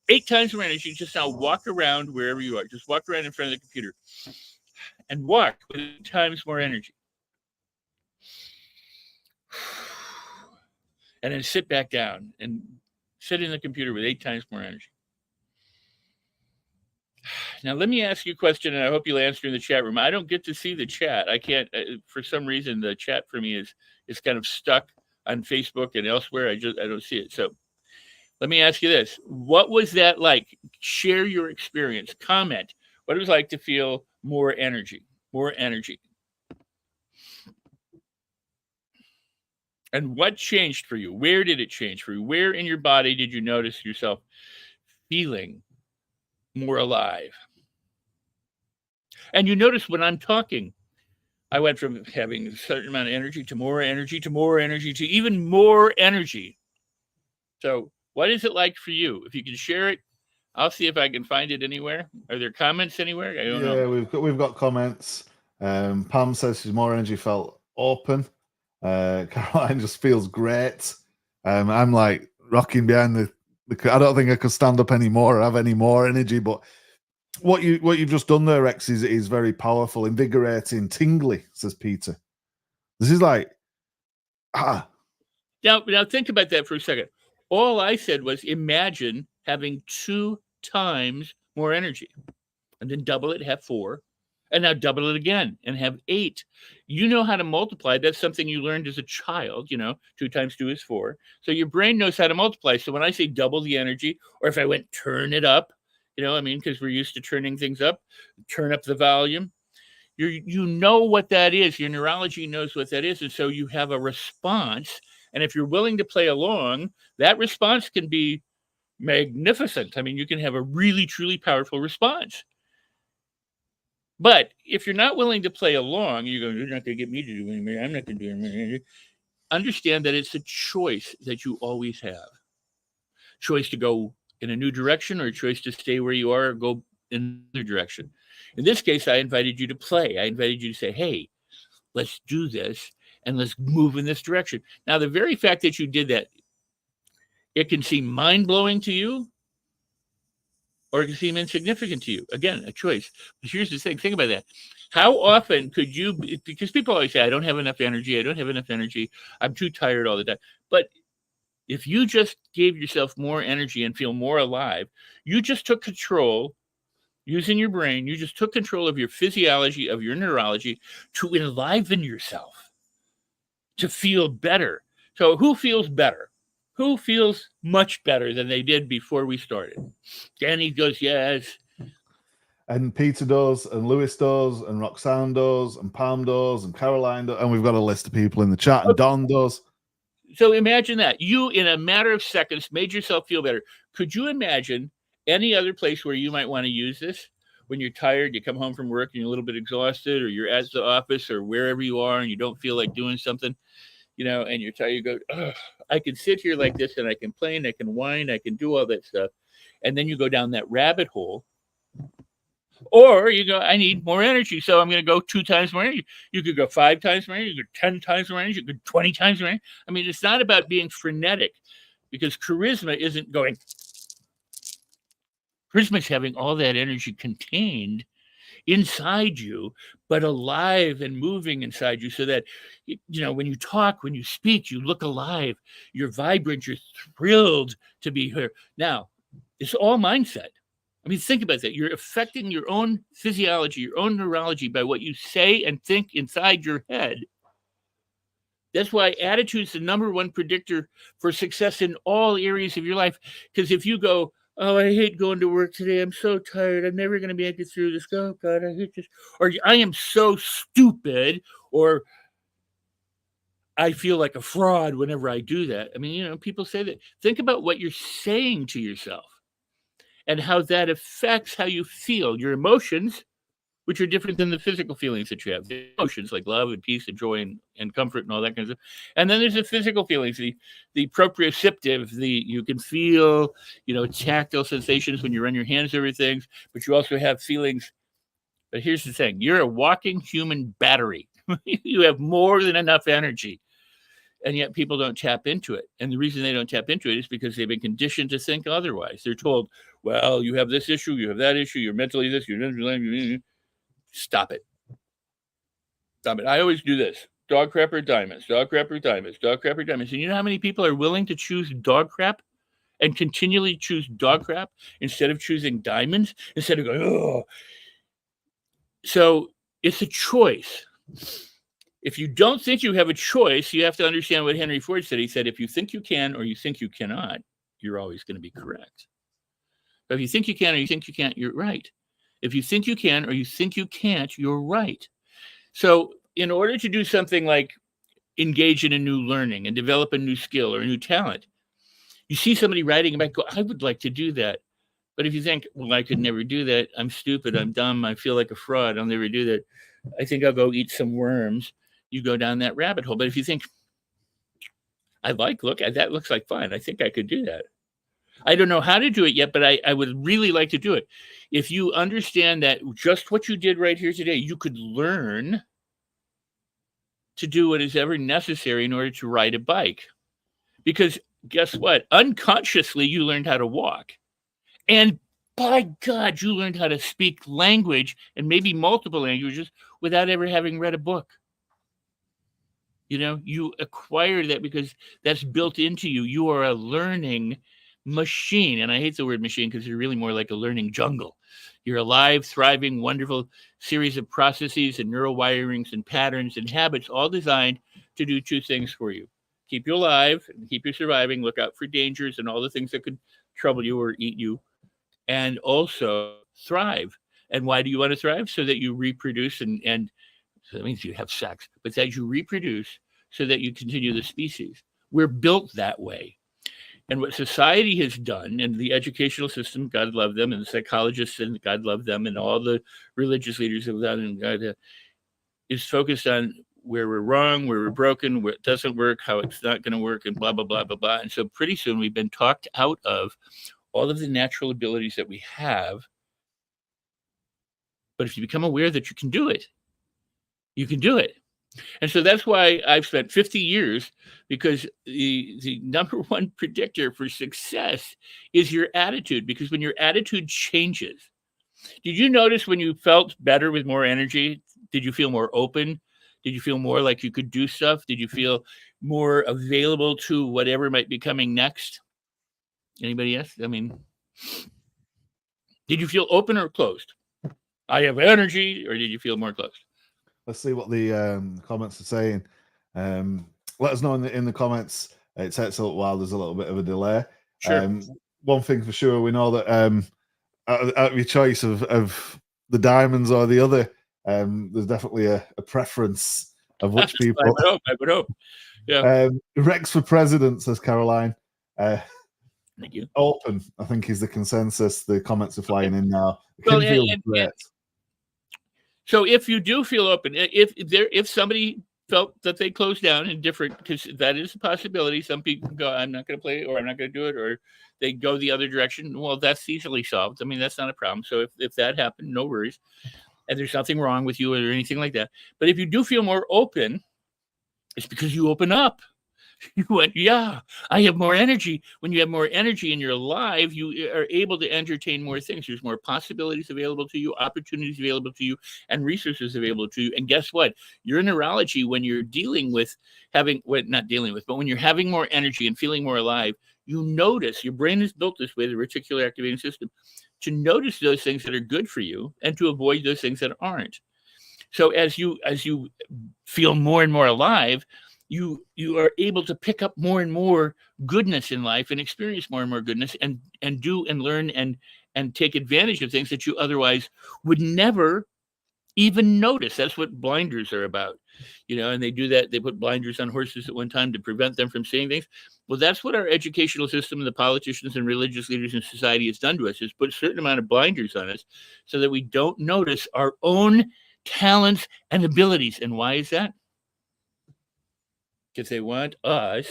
8 times more energy. Just now walk around wherever you are. Just walk around in front of the computer. And walk with 8 times more energy. And then sit back down and sit in the computer with 8 times more energy. Now, let me ask you a question, and I hope you'll answer in the chat room. I don't get to see the chat. I can't, for some reason, the chat for me is kind of stuck on Facebook and elsewhere. I don't see it. So let me ask you this. What was that like? Share your experience. Comment what it was like to feel more energy. And what changed for you? Where did it change for you? Where in your body did you notice yourself feeling more alive? And you notice when I'm talking, I went from having a certain amount of energy to more energy to more energy to even more energy. So what is it like for you? If you can share it, I'll see if I can find it anywhere. Are there comments anywhere? I don't know. We've got comments. Pam says she's more energy, felt open. Caroline just feels great. I'm like rocking behind the I don't think I could stand up anymore or have any more energy, but what you've just done there, Rex, is very powerful, invigorating, tingly, says Peter. This is like Now think about that for a second. All I said was imagine having 2 times more energy, and then double it, have 4, and now double it again and have 8. You know how to multiply. That's something you learned as a child. 2 times 2 is 4. So your brain knows how to multiply. So when I say double the energy, or if I went turn it up, because we're used to turning things up, turn up the volume. You know what that is. Your neurology knows what that is. And so you have a response. And if you're willing to play along, that response can be magnificent. You can have a really, truly powerful response. But if you're not willing to play along, you're not going to get me to do anything. I'm not going to do anything. Understand that it's a choice that you always have. Choice to go in a new direction, or a choice to stay where you are or go in another direction. In this case, I invited you to play. I invited you to say, hey, let's do this and let's move in this direction. Now, the very fact that you did that, it can seem mind-blowing to you, or it can seem insignificant to you. Again, a choice. But here's the thing. Think about that. How often could you, because people always say, I don't have enough energy. I'm too tired all the time. But if you just gave yourself more energy and feel more alive, you just took control using your brain. You just took control of your physiology, of your neurology, to enliven yourself. to feel better. So who feels better? Who feels much better than they did before we started? Danny goes, yes. And Peter does, and Lewis does, and Roxanne does, and Pam does, and Caroline does, and we've got a list of people in the chat, and Don does. So imagine that. You, in a matter of seconds, made yourself feel better. Could you imagine any other place where you might want to use this? When you're tired, you come home from work and you're a little bit exhausted, or you're at the office or wherever you are and you don't feel like doing something, and you're tired, you go, oh, I can sit here like this and I can complain, I can whine, I can do all that stuff. And then you go down that rabbit hole. Or you go, I need more energy, so I'm going to go 2 times more energy. You could go 5 times more energy, you could 10 times more energy, you could 20 times more energy. I mean, it's not about being frenetic, because charisma isn't going. Charisma is having all that energy contained inside you, but alive and moving inside you, so that, when you talk, when you speak, you look alive, you're vibrant, you're thrilled to be here. Now, it's all mindset. I mean, think about that. You're affecting your own physiology, your own neurology by what you say and think inside your head. That's why attitude is the number one predictor for success in all areas of your life. Because if you go, oh, I hate going to work today, I'm so tired, I'm never going to make it through this. Oh, God, I hate this. Or I am so stupid. Or I feel like a fraud whenever I do that. I mean, people say that. Think about what you're saying to yourself and how that affects how you feel. Your emotions, which are different than the physical feelings that you have. The emotions like love and peace and joy and comfort and all that kind of stuff. And then there's the physical feelings, the proprioceptive, you can feel, tactile sensations when you run your hands over things, but you also have feelings. But here's the thing, you're a walking human battery. You have more than enough energy. And yet people don't tap into it. And the reason they don't tap into it is because they've been conditioned to think otherwise. They're told, well, you have this issue, you have that issue, you're mentally this, you're mentally. Stop it. Stop it. I always do this. Dog crap or diamonds, dog crap or diamonds, dog crap or diamonds. And you know how many people are willing to choose dog crap and continually choose dog crap instead of choosing diamonds, instead of going, oh. So it's a choice. If you don't think you have a choice, you have to understand what Henry Ford said. He said, if you think you can or you think you cannot, you're always going to be correct. But if you think you can or you think you can't, you're right. If you think you can or you think you can't, you're right. So in order to do something like engage in a new learning and develop a new skill or a new talent, you see somebody riding a bike, go, I would like to do that. But if you think, well, I could never do that, I'm stupid, I'm dumb, I feel like a fraud, I'll never do that, I think I'll go eat some worms, you go down that rabbit hole. But if you think, that looks like fun, I think I could do that. I don't know how to do it yet, but I would really like to do it. If you understand that just what you did right here today, you could learn to do what is ever necessary in order to ride a bike. Because guess what? Unconsciously, you learned how to walk. And by God, you learned how to speak language, and maybe multiple languages, without ever having read a book. You acquire that because that's built into you. You are a learning machine. And I hate the word machine because you're really more like a learning jungle. You're a live, thriving, wonderful series of processes and neural wirings and patterns and habits, all designed to do 2 things for you. Keep you alive and keep you surviving, look out for dangers and all the things that could trouble you or eat you, and also thrive. And why do you want to thrive? So that you reproduce, and so that means you have sex, but that you reproduce so that you continue the species. We're built that way. And what society has done, and the educational system, God love them, and the psychologists, and God love them, and all the religious leaders have done, and God, is focused on where we're wrong, where we're broken, where it doesn't work, how it's not going to work, and blah, blah, blah, blah, blah. And so pretty soon we've been talked out of all of the natural abilities that we have. But if you become aware that you can do it, you can do it. And so that's why I've spent 50 years, because the number one predictor for success is your attitude. Because when your attitude changes, did you notice when you felt better with more energy? Did you feel more open? Did you feel more like you could do stuff? Did you feel more available to whatever might be coming next? Anybody else? I mean, did you feel open or closed? I have energy, or did you feel more closed? Let's see what the comments are saying. let us know in the comments. It takes a little while. There's a little bit of a delay. Sure. One thing for sure, we know that out of your choice of the diamonds or the other, there's definitely a preference of which people. I would hope. Yeah. Rex for president, says Caroline. Thank you. Open, I think, is the consensus. The comments are flying in now. Well, great. So if you do feel open, if somebody felt that they closed down in different, because that is a possibility. Some people go, I'm not going to play, or I'm not going to do it, or they go the other direction. Well, that's easily solved. I mean, that's not a problem. So if that happened, no worries. And there's nothing wrong with you or anything like that. But if you do feel more open, it's because you open up. You went, yeah, I have more energy. When you have more energy and you're alive, you are able to entertain more things. There's more possibilities available to you, opportunities available to you, and resources available to you. And guess what? Your neurology, when you're dealing with not dealing with, but when you're having more energy and feeling more alive, you notice, your brain is built this way, the reticular activating system, to notice those things that are good for you and to avoid those things that aren't. So as you feel more and more alive, you are able to pick up more and more goodness in life and experience more and more goodness and do and learn and take advantage of things that you otherwise would never even notice. That's what blinders are about, and they do that. They put blinders on horses at one time to prevent them from seeing things. Well, that's what our educational system and the politicians and religious leaders in society has done to us, is put a certain amount of blinders on us so that we don't notice our own talents and abilities. And why is that? Because they want us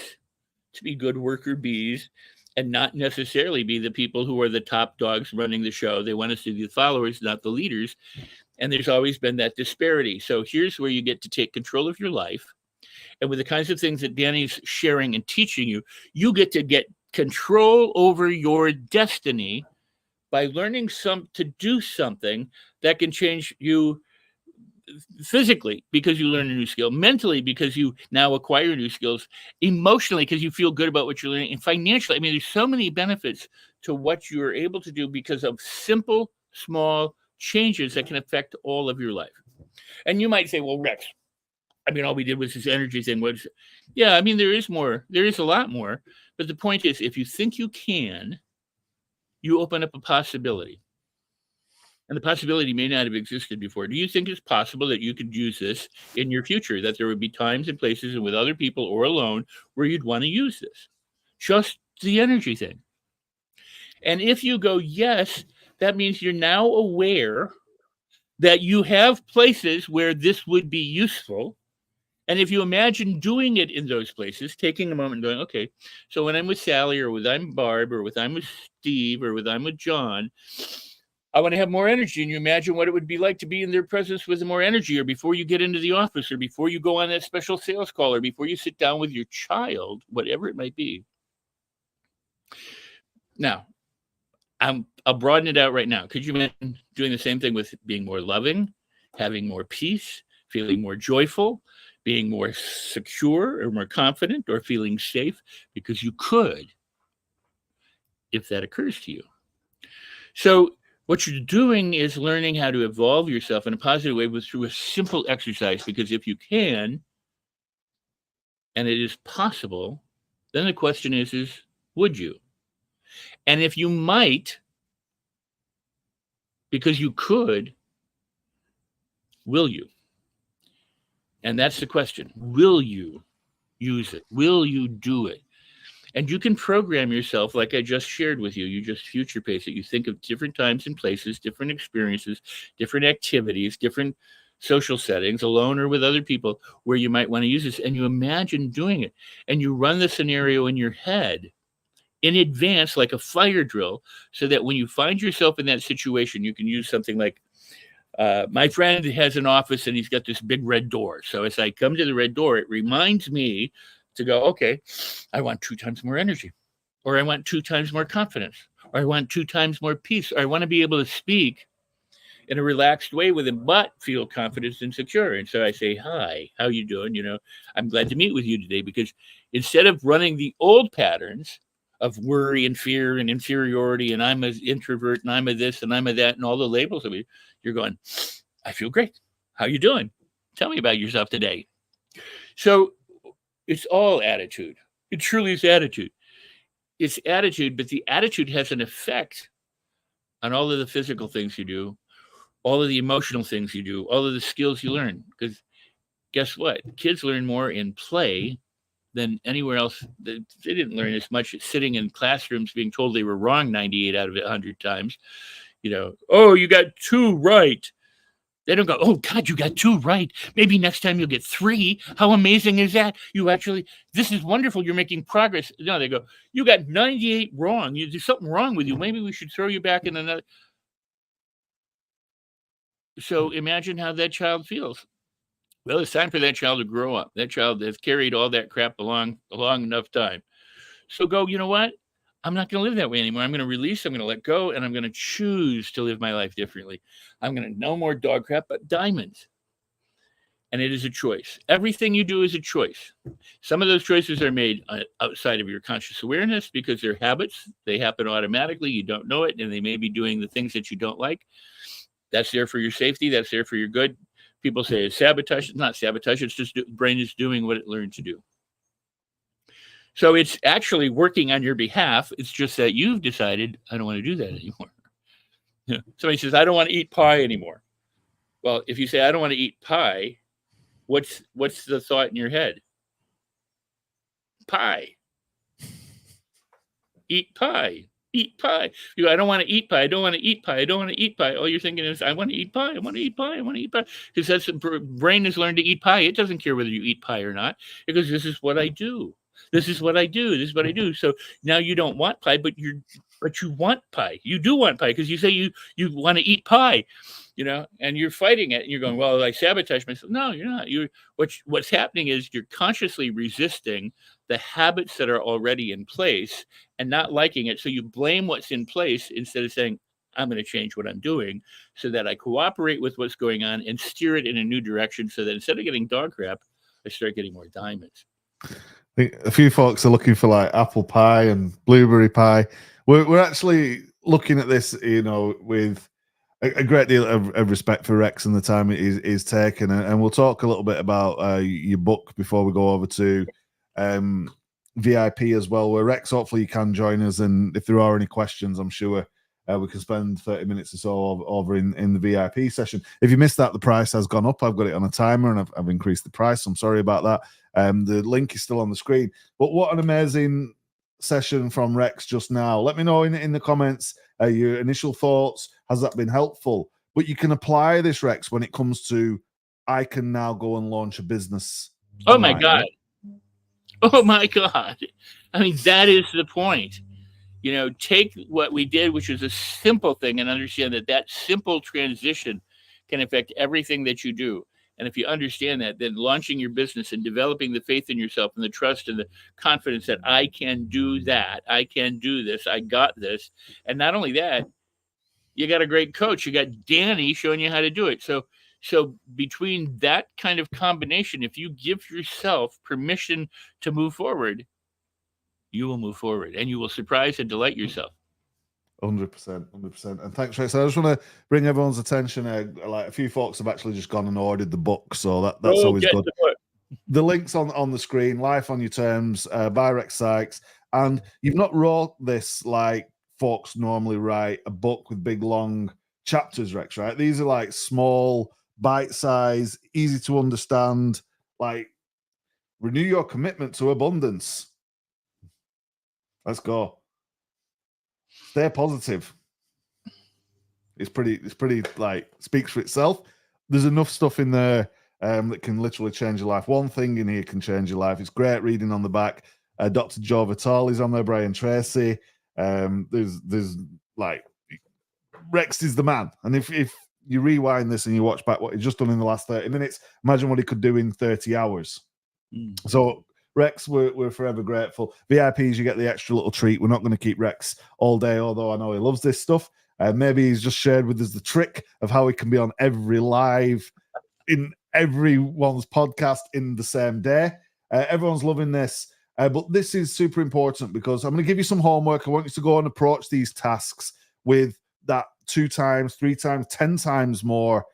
to be good worker bees and not necessarily be the people who are the top dogs running the show. They want us to be the followers, not the leaders. And there's always been that disparity. So here's where you get to take control of your life. And with the kinds of things that Danny's sharing and teaching you, you get to get control over your destiny by learning to do something that can change you physically, because you learn a new skill, mentally because you now acquire new skills, emotionally because you feel good about what you're learning, and financially. I mean, there's so many benefits to what you're able to do because of simple, small changes that can affect all of your life. And you might say, well, Rex, I mean, all we did was this energy thing. Yeah, I mean, there is more. There is a lot more. But the point is, if you think you can, you open up a possibility. And the possibility may not have existed before. Do you think it's possible that you could use this in your future, that there would be times and places and with other people or alone where you'd want to use this? Just the energy thing. And if you go, yes, that means you're now aware that you have places where this would be useful. And if you imagine doing it in those places, taking a moment and going, okay, so when I'm with Sally or when I'm Barb or when I'm with Steve or when I'm with John, I want to have more energy. And you imagine what it would be like to be in their presence with more energy, or before you get into the office, or before you go on that special sales call, or before you sit down with your child, whatever it might be. Now, I'll broaden it out right now. Could you imagine doing the same thing with being more loving, having more peace, feeling more joyful, being more secure or more confident, or feeling safe? Because you could, if that occurs to you. So what you're doing is learning how to evolve yourself in a positive way through a simple exercise, because if you can, and it is possible, then the question is would you? And if you might, because you could, will you? And that's the question. Will you use it? Will you do it? And you can program yourself like I just shared with you. You just future pace it. You think of different times and places, different experiences, different activities, different social settings, alone or with other people, where you might want to use this. And you imagine doing it. And you run the scenario in your head in advance, like a fire drill, so that when you find yourself in that situation, you can use something like, my friend has an office and he's got this big red door. So as I come to the red door, it reminds me to go, okay, I want 2 times more energy, or I want 2 times more confidence, or I want 2 times more peace, or I want to be able to speak in a relaxed way with him, but feel confident and secure. And so I say, hi, how you doing? I'm glad to meet with you today, because instead of running the old patterns of worry and fear and inferiority, and I'm an introvert and I'm a this and I'm a that and all the labels of it, you're going, I feel great. How you doing? Tell me about yourself today. So It's all attitude. It truly is attitude. It's attitude, but the attitude has an effect on all of the physical things you do, all of the emotional things you do, all of the skills you learn. Because guess what? Kids learn more in play than anywhere else. They didn't learn as much sitting in classrooms being told they were wrong 98 out of 100 times. Oh, you got 2 right. They don't go, oh, God, you got 2 right. Maybe next time you'll get 3. How amazing is that? This is wonderful. You're making progress. No, they go, you got 98 wrong. There's something wrong with you. Maybe we should throw you back in another. So imagine how that child feels. Well, it's time for that child to grow up. That child has carried all that crap along a long enough time. So go, you know what? I'm not going to live that way anymore. I'm going to release, I'm going to let go, and I'm going to choose to live my life differently. I'm going to no more dog crap, but diamonds. And it is a choice. Everything you do is a choice. Some of those choices are made outside of your conscious awareness because they're habits. They happen automatically. You don't know it, and they may be doing the things that you don't like. That's there for your safety. That's there for your good. People say it's sabotage. It's not sabotage. It's just the brain is doing what it learned to do. So it's actually working on your behalf. It's just that you've decided, I don't want to do that anymore. Somebody says, I don't want to eat pie anymore. Well, if you say, I don't want to eat pie, what's the thought in your head? Pie. Eat pie. Eat pie. You go, I don't want to eat pie. I don't want to eat pie. I don't want to eat pie. All you're thinking is, I want to eat pie. I want to eat pie. I want to eat pie. Because that's the brain has learned to eat pie. It doesn't care whether you eat pie or not. Because this is what I do. This is what I do. This is what I do. So now you don't want pie, but you want pie. You do want pie because you say you want to eat pie, and you're fighting it. And you're going, well, I sabotage myself. No, you're not. What's happening is you're consciously resisting the habits that are already in place and not liking it. So you blame what's in place instead of saying, I'm going to change what I'm doing so that I cooperate with what's going on and steer it in a new direction so that instead of getting dog crap, I start getting more diamonds. I think a few folks are looking for like apple pie and blueberry pie. We're actually looking at this, with a great deal of respect for Rex and the time it is taken. And we'll talk a little bit about your book before we go over to VIP as well, where Rex, hopefully you can join us. And if there are any questions, I'm sure we can spend 30 minutes or so over in the VIP session. If you missed that, the price has gone up. I've got it on a timer and I've increased the price. I'm sorry about that. The link is still on the screen. But what an amazing session from Rex just now. Let me know in the comments your initial thoughts. Has that been helpful? But you can apply this, Rex, when it comes to, I can now go and launch a business. Oh my God. Oh my God. I mean, that is the point. Take what we did, which is a simple thing, and understand that simple transition can affect everything that you do. And if you understand that, then launching your business and developing the faith in yourself and the trust and the confidence that I can do that, I can do this, I got this. And not only that, you got a great coach. You got Danny showing you how to do it. So between that kind of combination, if you give yourself permission to move forward, you will move forward and you will surprise and delight yourself. 100%. And thanks, Rex. I just want to bring everyone's attention. Like a few folks have actually just gone and ordered the book, so that's always good. The link's on the screen. Life on Your Terms by Rex Sykes. And you've not wrote this like folks normally write a book with big long chapters, Rex, right? These are like small, bite-size, easy to understand, like renew your commitment to abundance. Let's go. Stay positive. It's pretty like speaks for itself. There's enough stuff in there that can literally change your life. One thing in here can change your life. It's great reading on the back. Dr. Joe Vitale's on there, Brian Tracy. There's like Rex is the man. And if you rewind this and you watch back what he's just done in the last 30 minutes, imagine what he could do in 30 hours. So Rex, we're forever grateful. VIPs, you get the extra little treat. We're not going to keep Rex all day, although I know he loves this stuff. Maybe he's just shared with us the trick of how he can be on every live, in everyone's podcast in the same day. Everyone's loving this. But this is super important because I'm going to give you some homework. I want you to go and approach these tasks with that 2 times, 3 times, 10 times more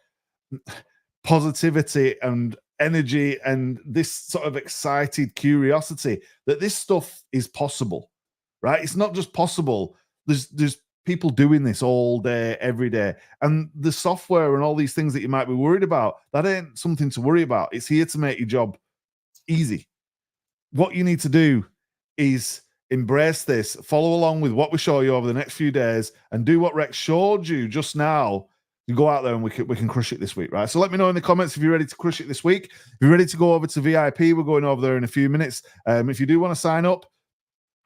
positivity and energy and this sort of excited curiosity that this stuff is possible, right? It's not just possible. There's people doing this all day, every day. And the software and all these things that you might be worried about, that ain't something to worry about. It's here to make your job easy. What you need to do is embrace this, follow along with what we show you over the next few days, and do what Rex showed you just now. You go out there and we can crush it this week, right? So let me know in the comments if you're ready to crush it this week. If you're ready to go over to VIP, we're going over there in a few minutes. If you do want to sign up,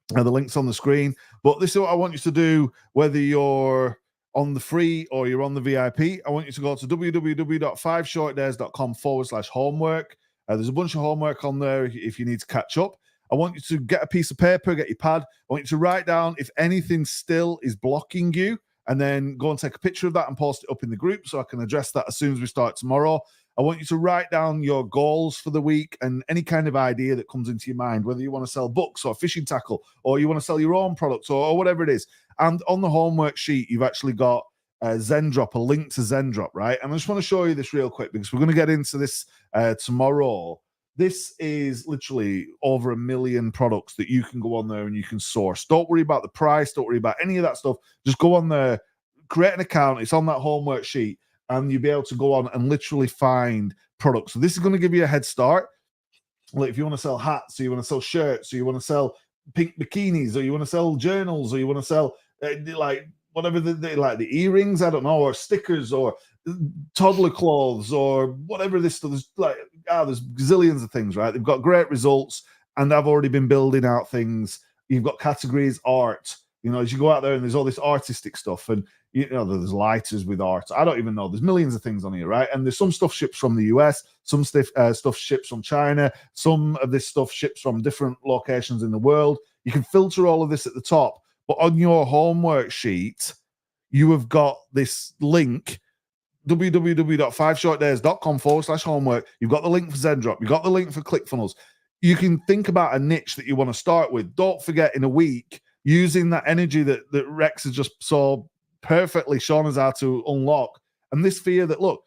the link's on the screen. But this is what I want you to do, whether you're on the free or you're on the VIP. I want you to go to www.5shortdays.com/homework. There's a bunch of homework on there if you need to catch up. I want you to get a piece of paper, get your pad. I want you to write down if anything still is blocking you, and then go and take a picture of that and post it up in the group so I can address that as soon as we start tomorrow. I want you to write down your goals for the week and any kind of idea that comes into your mind, whether you want to sell books or fishing tackle, or you want to sell your own products or whatever it is. And on the homework sheet, you've actually got Zendrop, a link to Zendrop, right? And I just want to show you this real quick because we're going to get into this tomorrow. This is literally over 1 million products that you can go on there and you can source. Don't worry about the price. Don't worry about any of that stuff. Just go on there, create an account. It's on that homework sheet, and you'll be able to go on and literally find products. So this is going to give you a head start. Like if you want to sell hats, or you want to sell shirts, or you want to sell pink bikinis, or you want to sell journals, or you want to sell like whatever like the earrings, I don't know, or stickers, or toddler clothes, or whatever this stuff. There's gazillions of things, right? They've got great results, and I've already been building out things. You've got categories, art. You know, as you go out there and there's all this artistic stuff, and you know, there's lighters with art. I don't even know. There's millions of things on here, right? And there's some stuff ships from the US, some stuff ships from China, some of this stuff ships from different locations in the world. You can filter all of this at the top, but on your homework sheet, you have got this link, www.5shortdays.com/homework. You've got the link for Zendrop. You've got the link for ClickFunnels. You can think about a niche that you want to start with. Don't forget, in a week, using that energy that Rex has just so perfectly shown us how to unlock, and this fear that, look,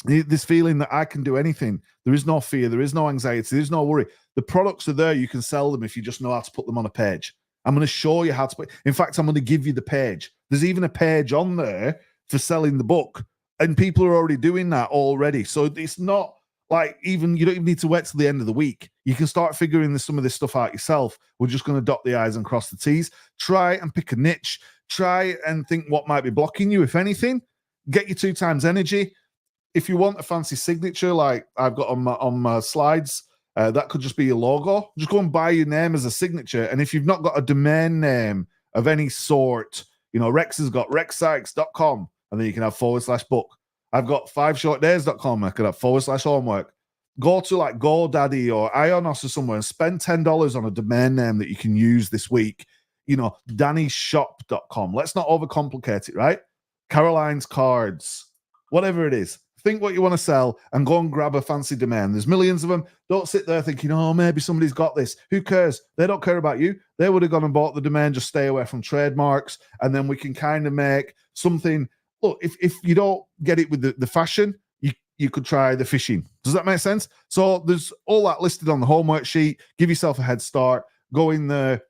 this feeling that I can do anything. There is no fear. There is no anxiety. There's no worry. The products are there. You can sell them if you just know how to put them on a page. I'm going to show you how to put. In fact, I'm going to give you the page. There's even a page on there for selling the book, and people are already doing that already. So it's not like you don't even need to wait till the end of the week. You can start figuring some of this stuff out yourself. We're just going to dot the I's and cross the T's. Try and pick a niche. Try and think what might be blocking you, if anything. Get your 2 times energy. If you want a fancy signature like I've got on my slides, that could just be your logo. Just go and buy your name as a signature. And if you've not got a domain name of any sort, you know, Rex has got rexsykes.com, and then you can have /book. I've got 5shortdays.com. I could have /homework. Go to like GoDaddy or Ionos or somewhere and spend $10 on a domain name that you can use this week. You know, DannyShop.com. Let's not overcomplicate it, right? Caroline's Cards, whatever it is. Think what you want to sell and go and grab a fancy domain. There's millions of them. Don't sit there thinking, oh, maybe somebody's got this. Who cares? They don't care about you. They would have gone and bought the domain. Just stay away from trademarks. And then we can kind of make something. Look, if you don't get it with the fashion, you could try the fishing. Does that make sense? So there's all that listed on the homework sheet. Give yourself a head start. Go in there,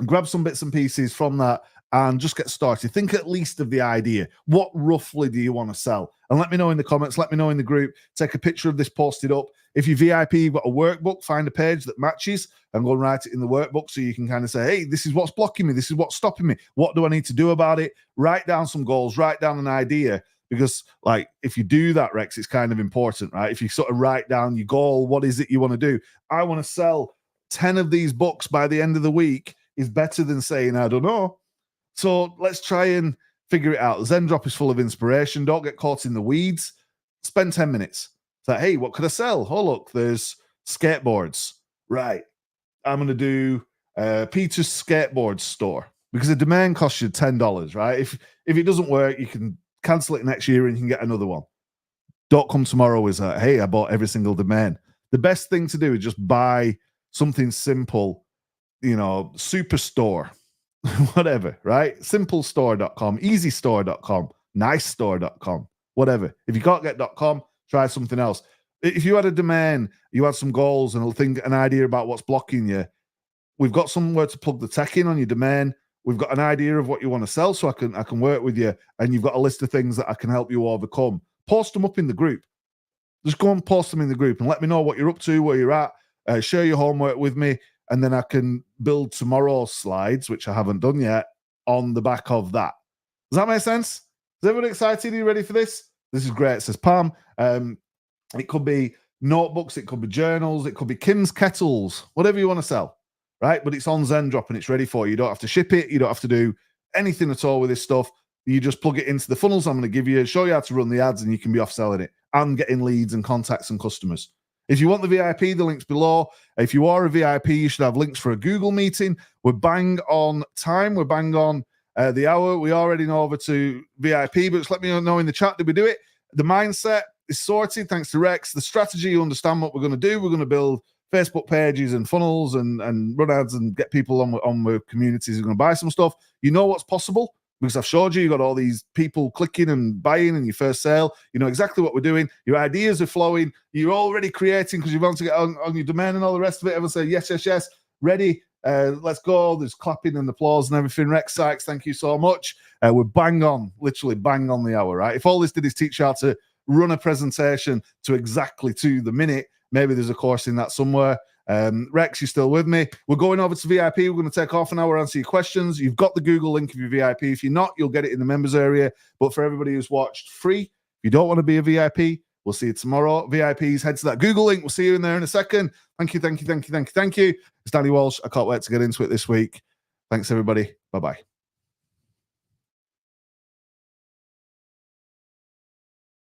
grab some bits and pieces from that, and just get started. Think at least of the idea. What roughly do you want to sell? And let me know in the comments. Let me know in the group. Take a picture of this, post it up. If you're VIP, you've got a workbook, find a page that matches and go and write it in the workbook so you can kind of say, hey, this is what's blocking me. This is what's stopping me. What do I need to do about it? Write down some goals. Write down an idea. Because, like, if you do that, Rex, it's kind of important, right? If you sort of write down your goal, what is it you want to do? I want to sell 10 of these books by the end of the week is better than saying, I don't know. So let's try and figure it out. Zendrop is full of inspiration. Don't get caught in the weeds. Spend 10 minutes. It's like, hey, what could I sell? Oh, look, there's skateboards. Right. I'm going to do Peter's Skateboard Store because a domain costs you $10, right? If it doesn't work, you can cancel it next year and you can get another one. Don't come tomorrow is hey, I bought every single domain. The best thing to do is just buy something simple, you know, Superstore, whatever, right? Simplestore.com, easystore.com, nicestore.com, whatever. If you can't get .com, try something else. If you had a domain, you had some goals and an idea about what's blocking you, we've got somewhere to plug the tech in on your domain. We've got an idea of what you want to sell, so I can work with you, and you've got a list of things that I can help you overcome. Post them up in the group. Just go and post them in the group and let me know what you're up to, where you're at. Share your homework with me, and then I can build tomorrow's slides, which I haven't done yet, on the back of that. Does that make sense? Is everyone excited? Are you ready for this? This is great, says Pam. It could be notebooks, it could be journals, it could be Kim's kettles, whatever you want to sell, right? But it's on Zendrop and it's ready for you. You don't have to ship it. You don't have to do anything at all with this stuff. You just plug it into the funnels I'm going to give you, show you how to run the ads, and you can be off selling it and getting leads and contacts and customers. If you want the VIP, the link's below. If you are a VIP, you should have links for a Google meeting. We're bang on time. We're bang on the hour. We are heading over to VIP, but just let me know in the chat, did we do it? The mindset is sorted, thanks to Rex. The strategy, you understand what we're going to do. We're going to build Facebook pages and funnels and run ads and get people on with communities who are going to buy some stuff. You know what's possible because I've showed you. You've got all these people clicking and buying in your first sale. You know exactly what we're doing. Your ideas are flowing. You're already creating because you want to get on your domain and all the rest of it. Everyone say, yes, yes, yes. Ready. Let's go. There's clapping and applause and everything. Rex Sykes, thank you so much. We're bang on, literally bang on the hour, right? If all this did is teach you how to run a presentation to the minute, maybe there's a course in that somewhere. Rex, you still with me? We're going over to VIP. We're going to take half an hour, answer your questions. You've got the Google link if you're VIP. If you're not, you'll get it in the members area. But for everybody who's watched, free. If you don't want to be a VIP, we'll see you tomorrow. VIPs, head to that Google link. We'll see you in there in a second. Thank you, thank you, thank you, thank you, thank you. It's Danny Walsh. I can't wait to get into it this week. Thanks, everybody. Bye-bye.